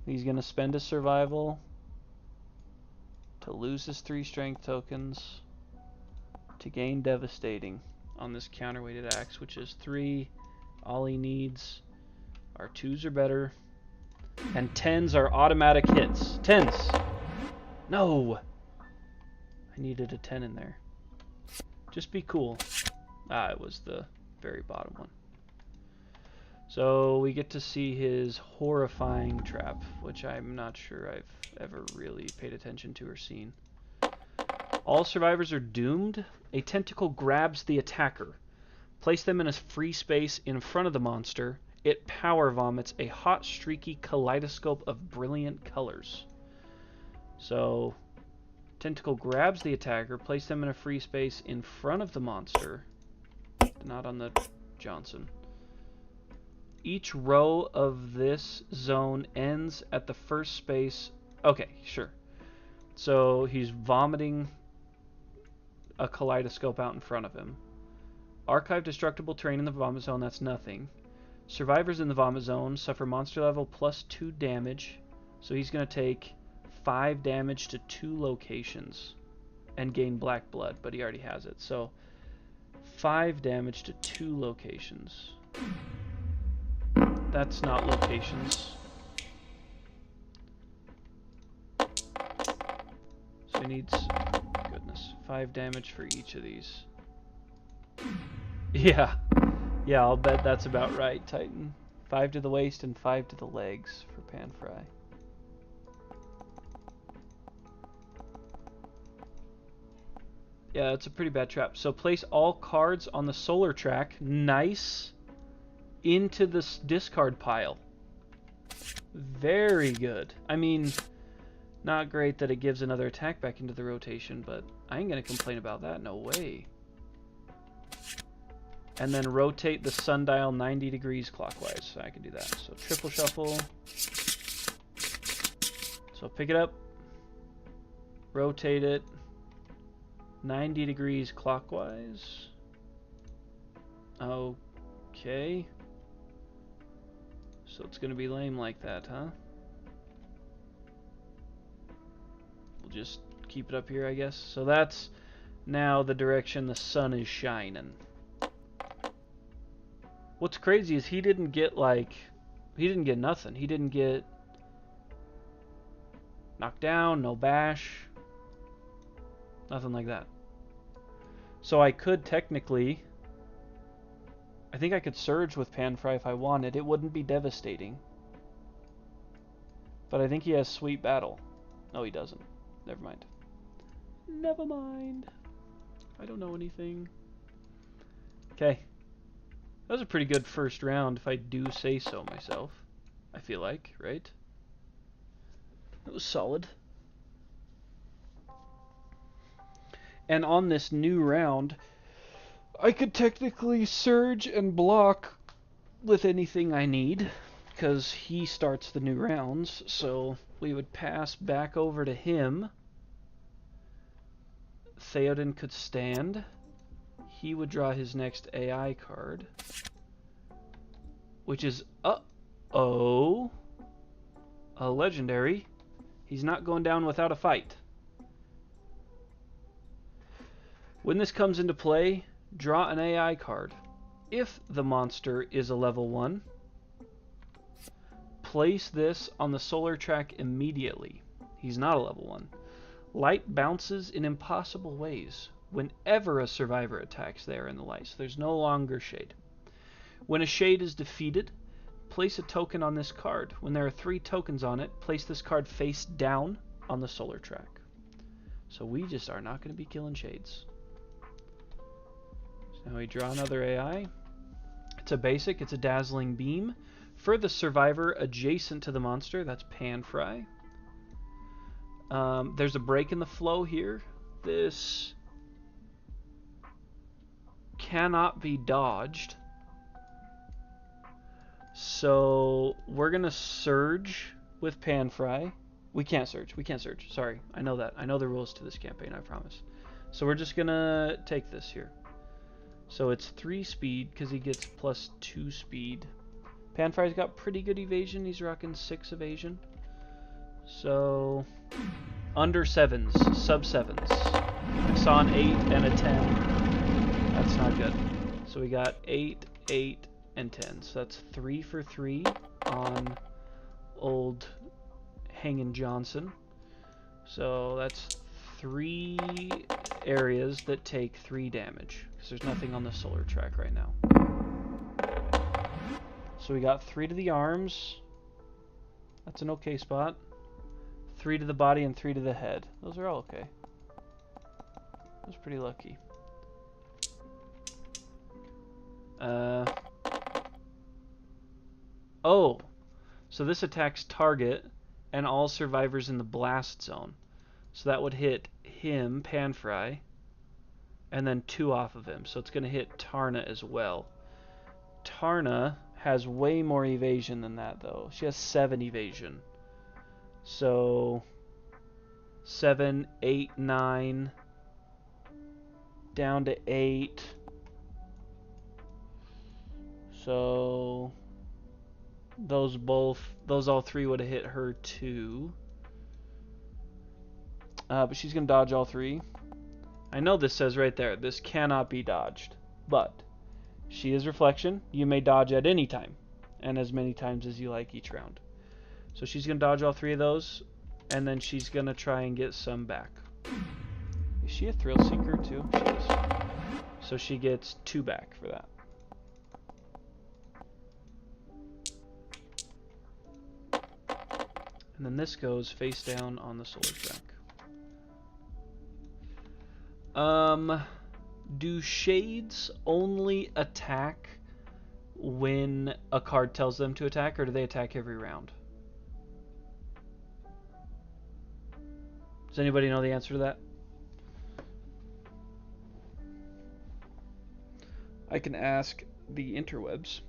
He's going to spend a survival to lose his 3 strength tokens to gain devastating. on this counterweighted axe, which is 3. All he needs are 2s or better. And 10s are automatic hits. 10s! No! I needed a 10 in there. Just be cool. Ah, it was the very bottom one. So we get to see his horrifying trap, which I'm not sure I've ever really paid attention to or seen. All survivors are doomed. A tentacle grabs the attacker. Place them in a free space in front of the monster. It power vomits a hot, streaky kaleidoscope of brilliant colors. So, tentacle grabs the attacker. Place them in a free space in front of the monster. Not on the Johnson. Each row of this zone ends at the first space. Okay, sure. So he's vomiting a kaleidoscope out in front of him. Archive destructible terrain in the vomit zone, that's nothing. Survivors in the vomit zone suffer monster level +2 damage. So he's going to take 5 damage to 2 locations and gain black blood, but he already has it. So 5 damage to 2 locations. That's not locations. So he needs, goodness, 5 damage for each of these. Yeah. Yeah, I'll bet that's about right, Titan. 5 to the waist and 5 to the legs for pan fry. Yeah, that's a pretty bad trap. So place all cards on the solar track. Nice. Into this discard pile. Very good. I mean, not great that it gives another attack back into the rotation, but I ain't gonna complain about that, no way. And then rotate the sundial 90 degrees clockwise, so I can do that. So triple shuffle. So pick it up, rotate it 90 degrees clockwise. Okay. So it's gonna be lame like that, huh? We'll just keep it up here, I guess. So that's now the direction the sun is shining. What's crazy is he didn't get nothing. He didn't get knocked down, no bash, nothing like that. So I could technically, I think I could surge with Panfry if I wanted. It wouldn't be devastating. But I think he has Sweet Battle. No, he doesn't. Never mind. Never mind. I don't know anything. Okay. That was a pretty good first round, if I do say so myself. I feel like, right? It was solid. And on this new round, I could technically surge and block with anything I need, because he starts the new rounds, so we would pass back over to him. Theoden could stand. He would draw his next AI card, which is, a legendary. He's not going down without a fight. When this comes into play, draw an AI card. If the monster is a level 1, place this on the solar track immediately. He's not a level 1. Light bounces in impossible ways whenever a survivor attacks there in the light, so there's no longer shade. When a shade is defeated, place a token on this card. When there are 3 tokens on it, place this card face down on the solar track. So we just are not going to be killing shades. So now we draw another AI. It's a basic, it's a dazzling beam. For the survivor adjacent to the monster, that's Panfry. There's a break in the flow here. This cannot be dodged. So we're going to surge with Panfry. We can't surge. Sorry. I know that. I know the rules to this campaign, I promise. So we're just going to take this here. So it's 3 speed because he gets +2 speed. Panfry's got pretty good evasion. He's rocking 6 evasion. So under 7s, sub 7s. I saw an 8 and a 10. that's not good. So we got 8, 8, and 10. So that's 3 for 3 on old Hangin' Johnson. So that's 3 areas that take 3 damage, because there's nothing on the solar track right now. So we got 3 to the arms. That's an okay spot. 3 to the body and 3 to the head. Those are all okay. I was pretty lucky. Oh, so this attacks target and all survivors in the blast zone. So that would hit him, Panfry, and then 2 off of him. So it's going to hit Tarna as well. Tarna has way more evasion than that, though. She has 7 evasion. So 7, 8, 9, down to 8. So those all 3 would have hit her too. But she's going to dodge all 3. I know this says right there, this cannot be dodged. But she is Reflection. You may dodge at any time, and as many times as you like each round. So she's going to dodge all 3 of those, and then she's going to try and get some back. Is she a Thrill Seeker too? She is. So she gets 2 back for that. And then this goes face down on the solar track. Do shades only attack when a card tells them to attack, or do they attack every round? Does anybody know the answer to that? I can ask the interwebs.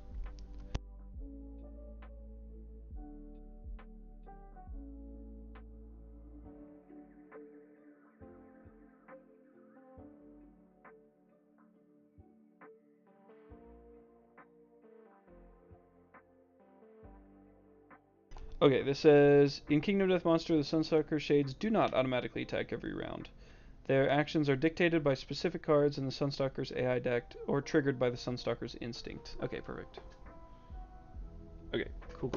Okay, this says, in Kingdom Death Monster, the Sunstalker Shades do not automatically attack every round. Their actions are dictated by specific cards in the Sunstalker's AI deck, or triggered by the Sunstalker's instinct. Okay, perfect. Okay, cool.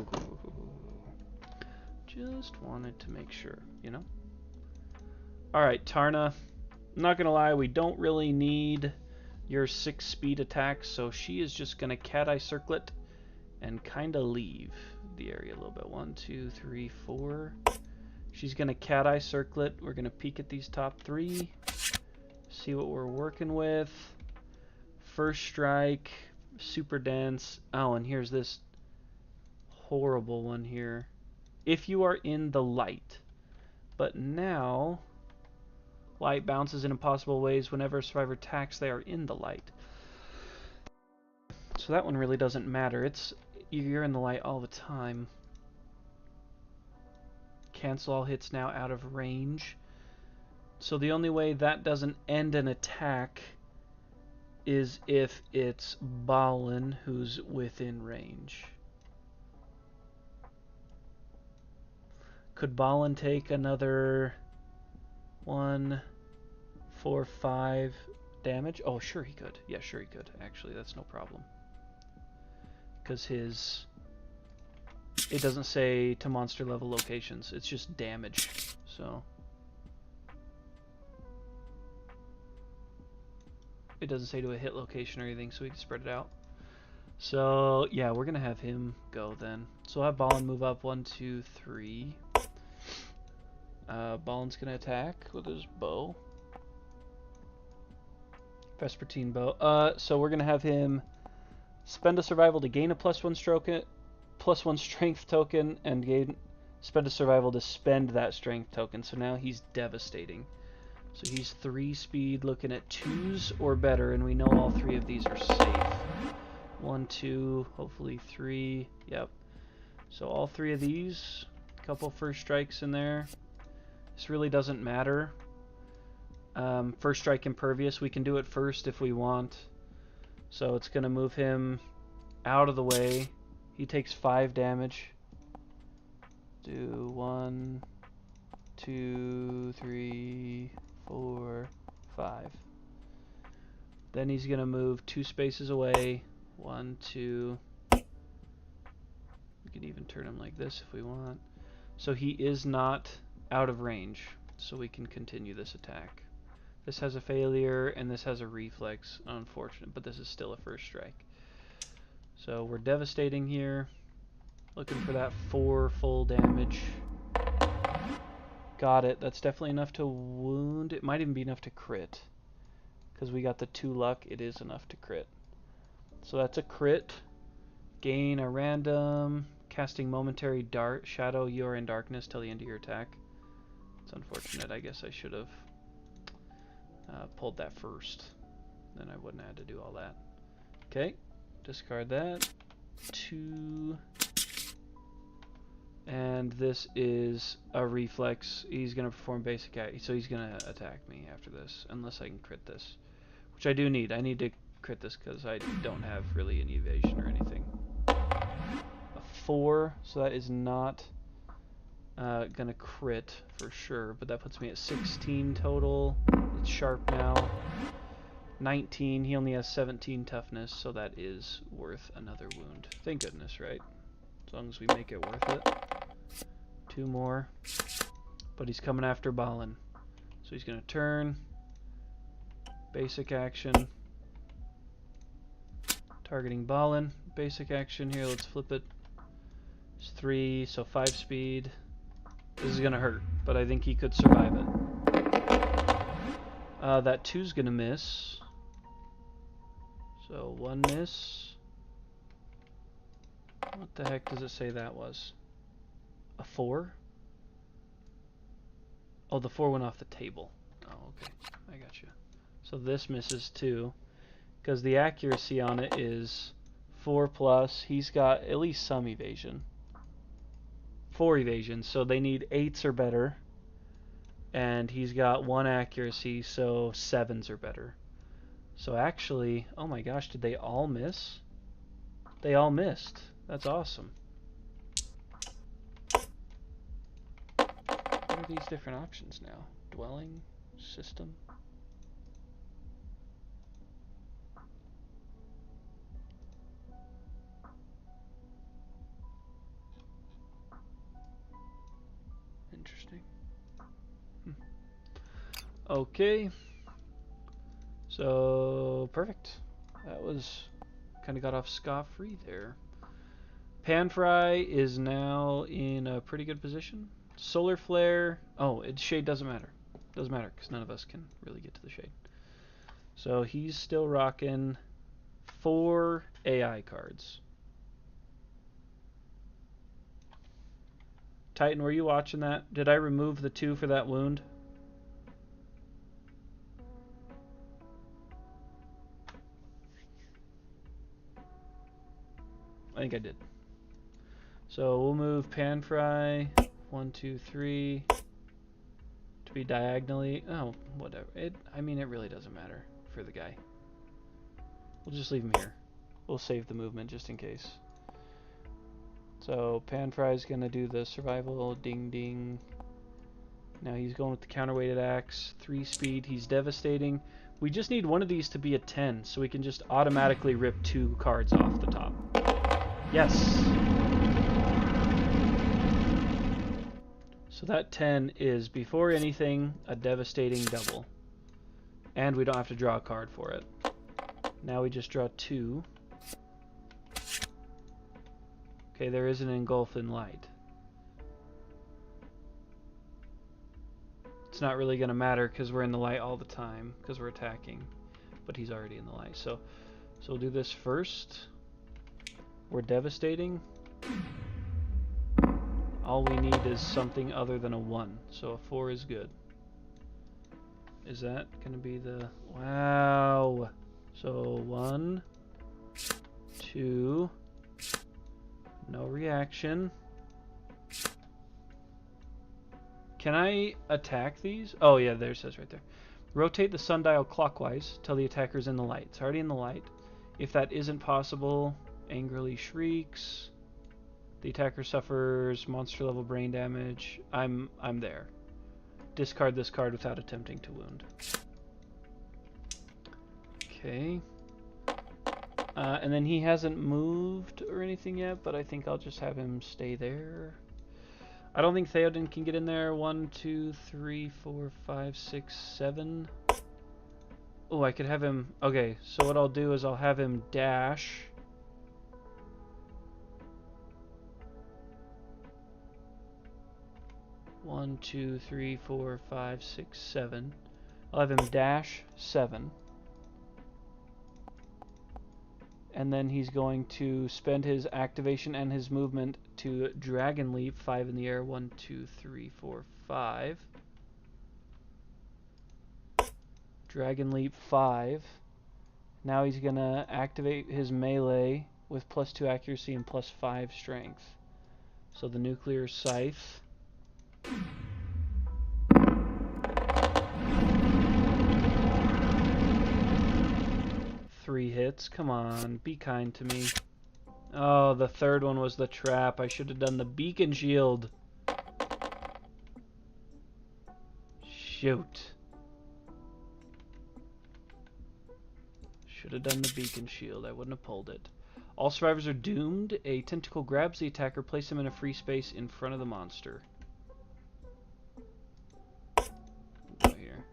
Just wanted to make sure, you know? Alright, Tarna. I'm not gonna lie, we don't really need your 6 speed attack, so she is just gonna Cat Eye Circlet and kinda leave the area a little bit. 1, 2, 3, 4. She's gonna Cat Eye Circlet. We're gonna peek at these top 3, see what we're working with. First Strike, super dense. Oh, and here's this horrible one here. If you are in the light. But now, light bounces in impossible ways whenever a survivor attacks, they are in the light. So that one really doesn't matter. You're in the light all the time. Cancel all hits now out of range. So the only way that doesn't end an attack is if it's Balin who's within range. Could Balin take another 1, 4, 5 damage? Oh, sure he could. Yeah, sure he could. Actually, that's no problem. Because it doesn't say to monster level locations. It's just damage. So it doesn't say to a hit location or anything, so we can spread it out. So yeah, we're gonna have him go then. So we'll have Balin move up 1, 2, 3. Balin's gonna attack with his bow. Vespertine bow. So we're gonna have him spend a survival to gain a +1 strength token, and spend a survival to spend that strength token. So now he's devastating. So he's 3 speed, looking at 2s or better, and we know all 3 of these are safe. 1, 2, hopefully 3. Yep. So all 3 of these, a couple first strikes in there. This really doesn't matter. First strike impervious, we can do it first if we want. So it's going to move him out of the way. He takes 5 damage. Do 1, 2, 3, 4, 5. Then he's going to move 2 spaces away. 1, 2. We can even turn him like this if we want. So he is not out of range, so we can continue this attack. This has a failure, and this has a reflex. Unfortunate, but this is still a first strike. So we're devastating here. Looking for that 4 full damage. Got it. That's definitely enough to wound. It might even be enough to crit. Because we got the 2 luck, it is enough to crit. So that's a crit. Gain a random. Casting momentary dart. Shadow, you are in darkness till the end of your attack. It's unfortunate. I guess I should have pulled that first. Then I wouldn't have had to do all that. Okay. Discard that. 2. And this is a reflex. He's going to perform basic act. So he's going to attack me after this. Unless I can crit this. Which I do need. I need to crit this because I don't have really any evasion or anything. A 4. So that is not going to crit for sure. But that puts me at 16 total. It's sharp now. 19. He only has 17 toughness. So that is worth another wound. Thank goodness, right? As long as we make it worth it. 2 more. But he's coming after Balin. So he's going to turn. Basic action. Targeting Balin. Basic action here. Let's flip it. It's 3, so 5 speed. This is going to hurt, but I think he could survive it. That 2's going to miss. So 1 miss. What the heck does it say that was? A 4? Oh, the 4 went off the table. Oh, okay. I got you. So this misses too. Because the accuracy on it is 4+. He's got at least some evasion. 4 evasion. So they need 8s or better. And he's got 1 accuracy, so 7s or better. So actually, oh my gosh, did they all miss? They all missed. That's awesome. What are these different options now? Dwelling? System? Interesting. Okay. So, perfect. That was... kind of got off scot-free there. Panfry is now in a pretty good position. Solar Flare... Oh, shade doesn't matter. Doesn't matter, because none of us can really get to the shade. So he's still rocking 4 AI cards. Titan, were you watching that? Did I remove the 2 for that wound? I think I did. So we'll move Panfry 1, 2, 3 to be diagonally. Oh, whatever. I mean, it really doesn't matter for the guy. We'll just leave him here. We'll save the movement just in case. So Panfry's gonna do the survival. Ding ding. Now he's going with the counterweighted axe. 3 speed. He's devastating. We just need one of these to be a 10, so we can just automatically rip 2 cards off the top. Yes. So that 10 is, before anything, a devastating double. And we don't have to draw a card for it. Now we just draw 2. Okay, there is an engulf in light. It's not really going to matter because we're in the light all the time because we're attacking. But he's already in the light. So we'll do this first. We're devastating. All we need is something other than a 1. So a 4 is good. Is that going to be the... Wow. So 1, 2... No reaction. Can I attack these? Oh yeah, there it says right there. Rotate the sundial clockwise till the attacker's in the light. It's already in the light. If that isn't possible, angrily shrieks. The attacker suffers monster level brain damage. I'm there. Discard this card without attempting to wound. Okay. And then he hasn't moved or anything yet, but I think I'll just have him stay there. I don't think Theoden can get in there. 1, 2, 3, 4, 5, 6, 7. Oh, I could have him... Okay, so what I'll do is I'll have him dash. One, 2, 3, 4, 5, 6, 7. I'll have him dash 7. And then he's going to spend his activation and his movement to Dragon Leap 5 in the air. 1, 2, 3, 4, 5. Dragon Leap 5. Now he's going to activate his melee with +2 accuracy and +5 strength. So the nuclear scythe. 3 hits. Come on, be kind to me. Oh, the third one was the trap. I should have done the beacon shield. Shoot. Should have done the beacon shield. I wouldn't have pulled it. All survivors are doomed. A tentacle grabs the attacker, places him in a free space in front of the monster. Go here.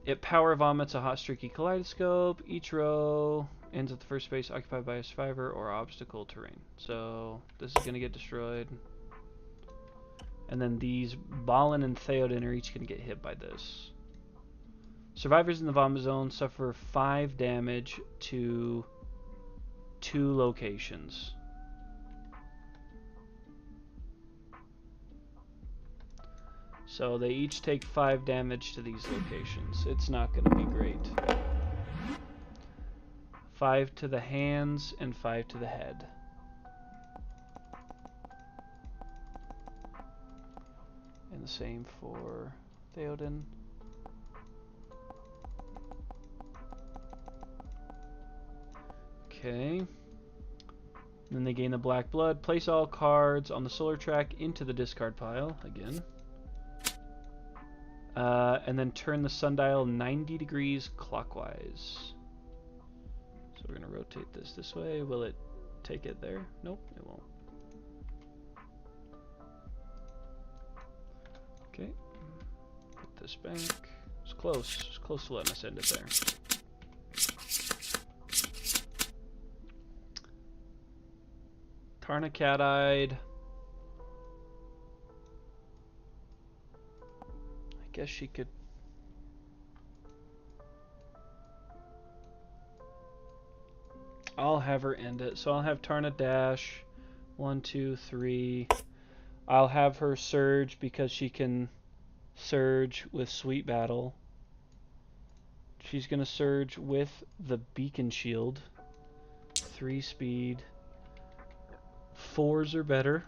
It power vomits a hot streaky kaleidoscope. Each row ends at the first space occupied by a survivor or obstacle terrain. So this is going to get destroyed. And then these Balin and Theoden are each going to get hit by this. Survivors in the vomit zone suffer 5 damage to 2 locations. So they each take 5 damage to these locations. It's not going to be great. 5 to the hands and 5 to the head. And the same for Theoden. Okay. Then they gain the black blood. Place all cards on the solar track into the discard pile again. And then turn the sundial 90 degrees clockwise. So we're going to rotate this way. Will it take it there? Nope, it won't. Okay. Put this back. It's close. It's close to letting us end it there. Tarna cat-eyed. I guess she could... I'll have her end it. So I'll have Tarna dash. 1, 2, 3. I'll have her surge because she can surge with Sweet Battle. She's going to surge with the Beacon Shield. 3 speed. 4s are better.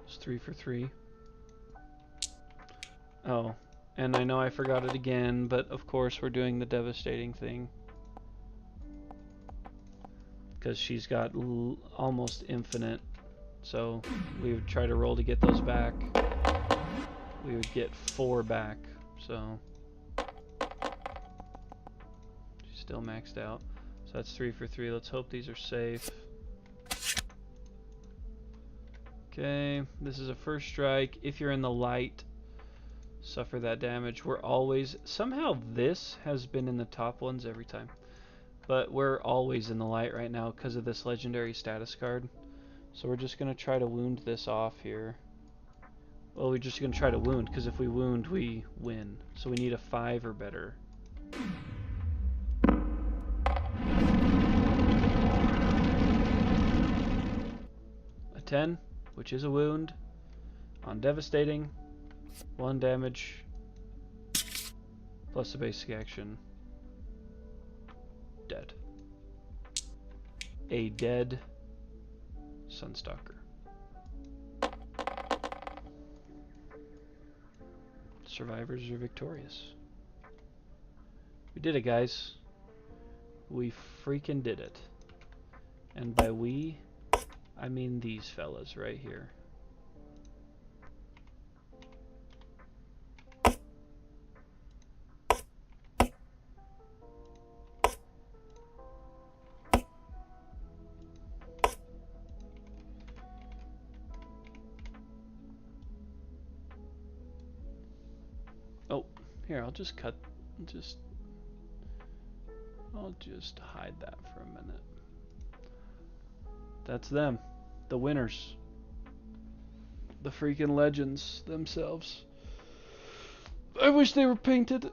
It's 3 for 3. Oh, and I know I forgot it again, but of course we're doing the devastating thing. Because she's got almost infinite. So we would try to roll to get those back. We would get 4 back. So she's still maxed out. So that's 3 for 3. Let's hope these are safe. Okay, this is a first strike. If you're in the light, suffer that damage. We're always... Somehow this has been in the top ones every time. But we're always in the light right now because of this legendary status card. So we're just going to try to wound this off here. Well, we're just going to try to wound, because if we wound, we win. So we need a 5 or better. A 10, which is a wound. On devastating, 1 damage, plus the basic action. Dead. A dead Sunstalker. Survivors are victorious. We did it, guys. We freaking did it. And by we, I mean these fellas right here. Here, I'll just I'll just hide that for a minute. That's them. The winners. The freaking legends themselves. I wish they were painted.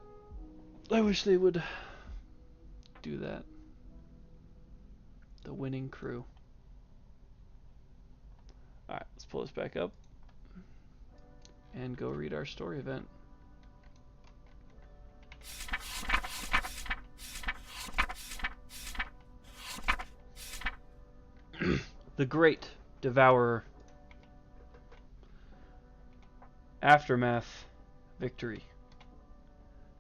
I wish they would do that. The winning crew. Alright, let's pull this back up and go read our story event. The Great Devourer. Aftermath. Victory.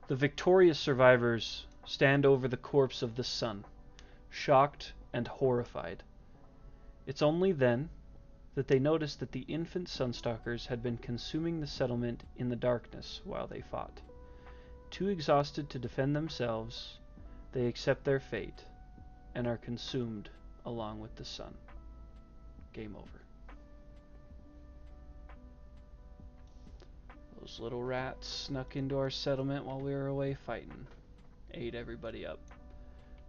The victorious survivors stand over the corpse of the sun, shocked and horrified. It's only then that they notice that the infant Sunstalkers had been consuming the settlement in the darkness while they fought. Too exhausted to defend themselves, they accept their fate and are consumed along with the sun. Game over. Those little rats snuck into our settlement while we were away fighting. Ate everybody up.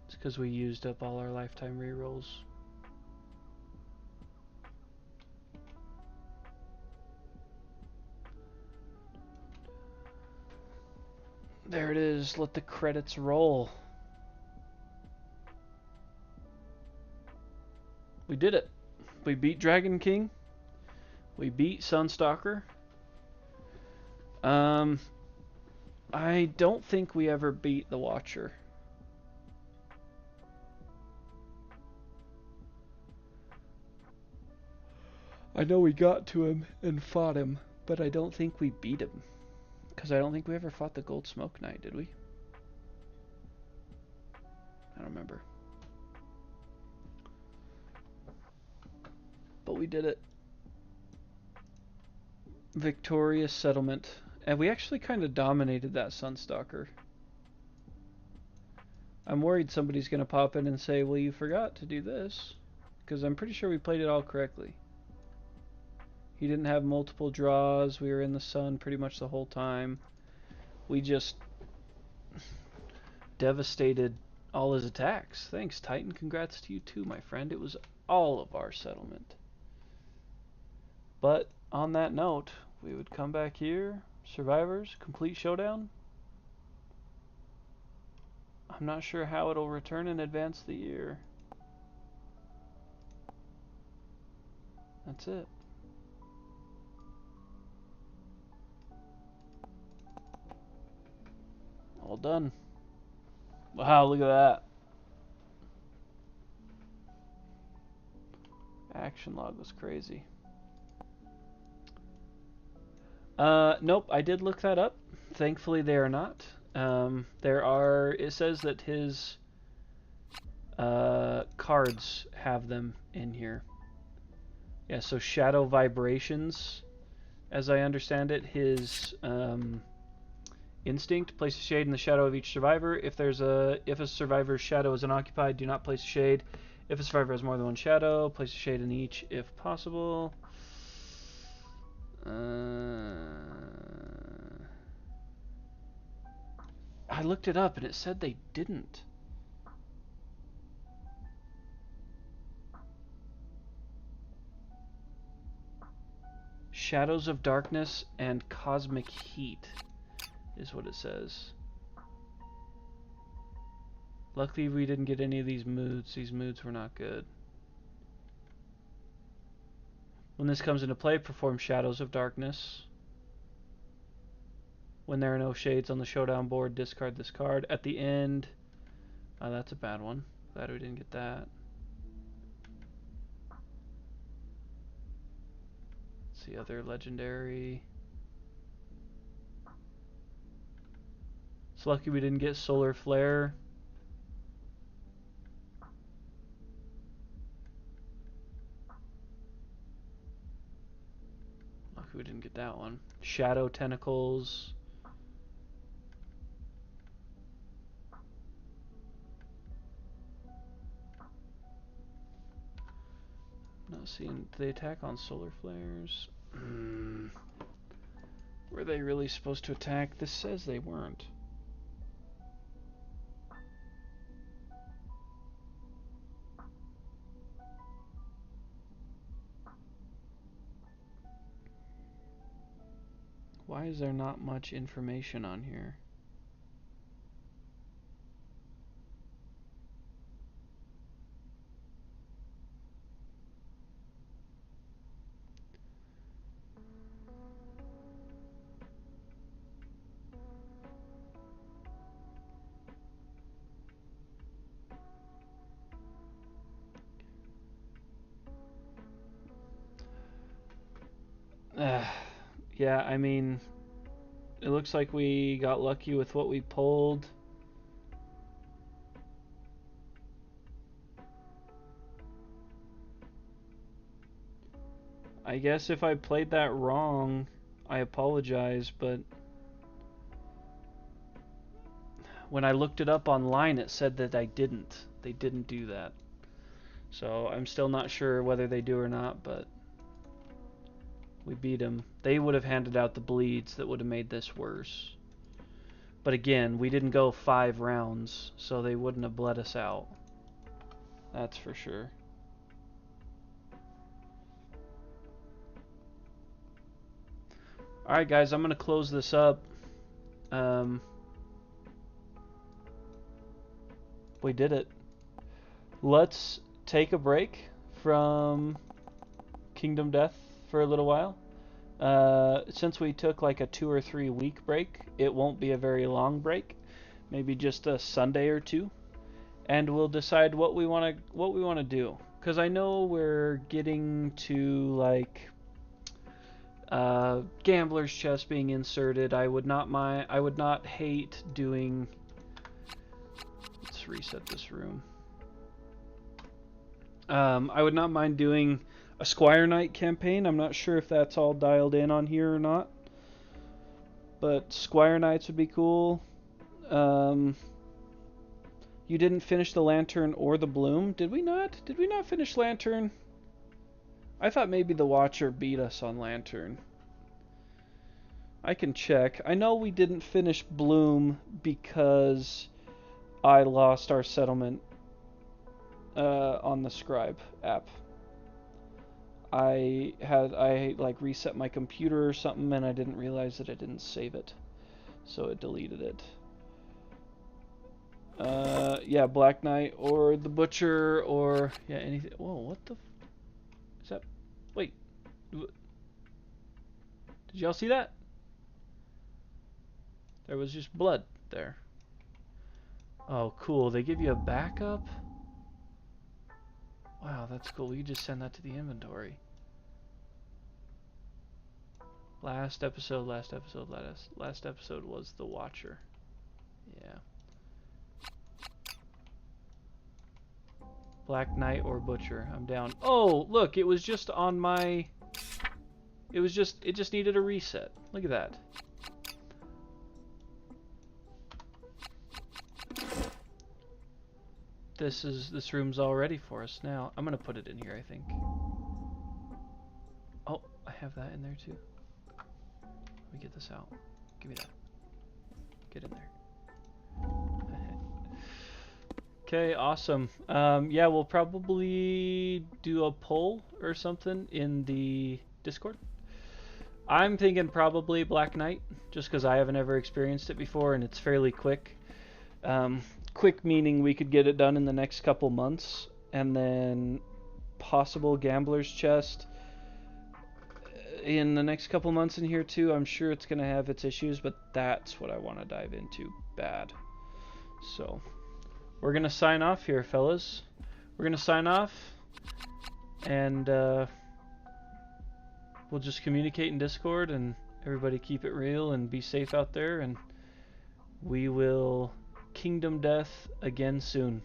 It's because we used up all our lifetime rerolls. There it is. Let the credits roll. We did it. We beat Dragon King. We beat Sunstalker. I don't think we ever beat the Watcher. I know we got to him and fought him, but I don't think we beat him. Because I don't think we ever fought the Gold Smoke Knight, did we? I don't remember. But we did it. Victorious settlement. And we actually kind of dominated that Sunstalker. I'm worried somebody's going to pop in and say, well, you forgot to do this. Because I'm pretty sure we played it all correctly. He didn't have multiple draws. We were in the sun pretty much the whole time. We just devastated all his attacks. Thanks, Titan. Congrats to you too, my friend. It was all of our settlement. But on that note, we would come back here. Survivors, complete showdown. I'm not sure how it'll return and advance the year. That's it. All done. Wow, look at that. Action log was crazy. Nope, I did look that up. Thankfully they are not. It says that his cards have them in here. Yeah, so Shadow Vibrations, as I understand it, his instinct, place a shade in the shadow of each survivor. If a survivor's shadow is unoccupied, do not place a shade. If a survivor has more than one shadow, place a shade in each if possible. I looked it up and it said they didn't. Shadows of Darkness and Cosmic Heat is what it says. Luckily we didn't get any of these moods. These moods were not good. When this comes into play, perform Shadows of Darkness. When there are no shades on the showdown board, discard this card. At the end... Oh, that's a bad one. Glad we didn't get that. Let's see, other legendary... It's lucky we didn't get Solar Flare. Lucky we didn't get that one. Shadow Tentacles. Not seeing the attack on solar flares. Were they really supposed to attack? This says they weren't. Why is there not much information on here? Yeah, I mean, it looks like we got lucky with what we pulled. I guess if I played that wrong, I apologize, but when I looked it up online, it said that I didn't. They didn't do that. So I'm still not sure whether they do or not, but we beat them. They would have handed out the bleeds that would have made this worse. But again, we didn't go 5 rounds, so they wouldn't have bled us out. That's for sure. Alright guys, I'm going to close this up. We did it. Let's take a break from Kingdom Death for a little while. Since we took like a 2 or 3 week break, it won't be a very long break. Maybe just a Sunday or two, and we'll decide what we want to do. Because I know we're getting to like Gambler's Chest being inserted. I would not hate doing. Let's reset this room. I would not mind doing a Squire Knight campaign. I'm not sure if that's all dialed in on here or not, but Squire Knights would be cool. You didn't finish the Lantern or the Bloom, did we not? Did we not finish Lantern? I thought maybe the Watcher beat us on Lantern. I can check. I know we didn't finish Bloom because I lost our settlement on the Scribe app. I like reset my computer or something, and I didn't realize that I didn't save it, so it deleted it. Yeah, Black Knight or the Butcher or yeah, anything. Whoa, what the? Is that? Wait, did y'all see that? There was just blood there. Oh, cool. They give you a backup? Wow, that's cool. You just send that to the inventory. Last episode was the Watcher. Yeah. Black Knight or Butcher. I'm down. Oh, look, it was just on my... It just needed a reset. Look at that. This room's all ready for us now. I'm gonna put it in here, I think. Oh, I have that in there too. Let me get this out. Give me that. Get in there. Okay, awesome. Yeah, we'll probably do a poll or something in the Discord. I'm thinking probably Black Knight, just because I haven't ever experienced it before and it's fairly quick. Quick meaning we could get it done in the next couple months, and then possible Gambler's Chest in the next couple months in here too. I'm sure it's going to have its issues, but that's what I want to dive into bad. So we're going to sign off here, fellas. We're going to sign off, and we'll just communicate in Discord, and everybody keep it real and be safe out there, and we will Kingdom Death again soon.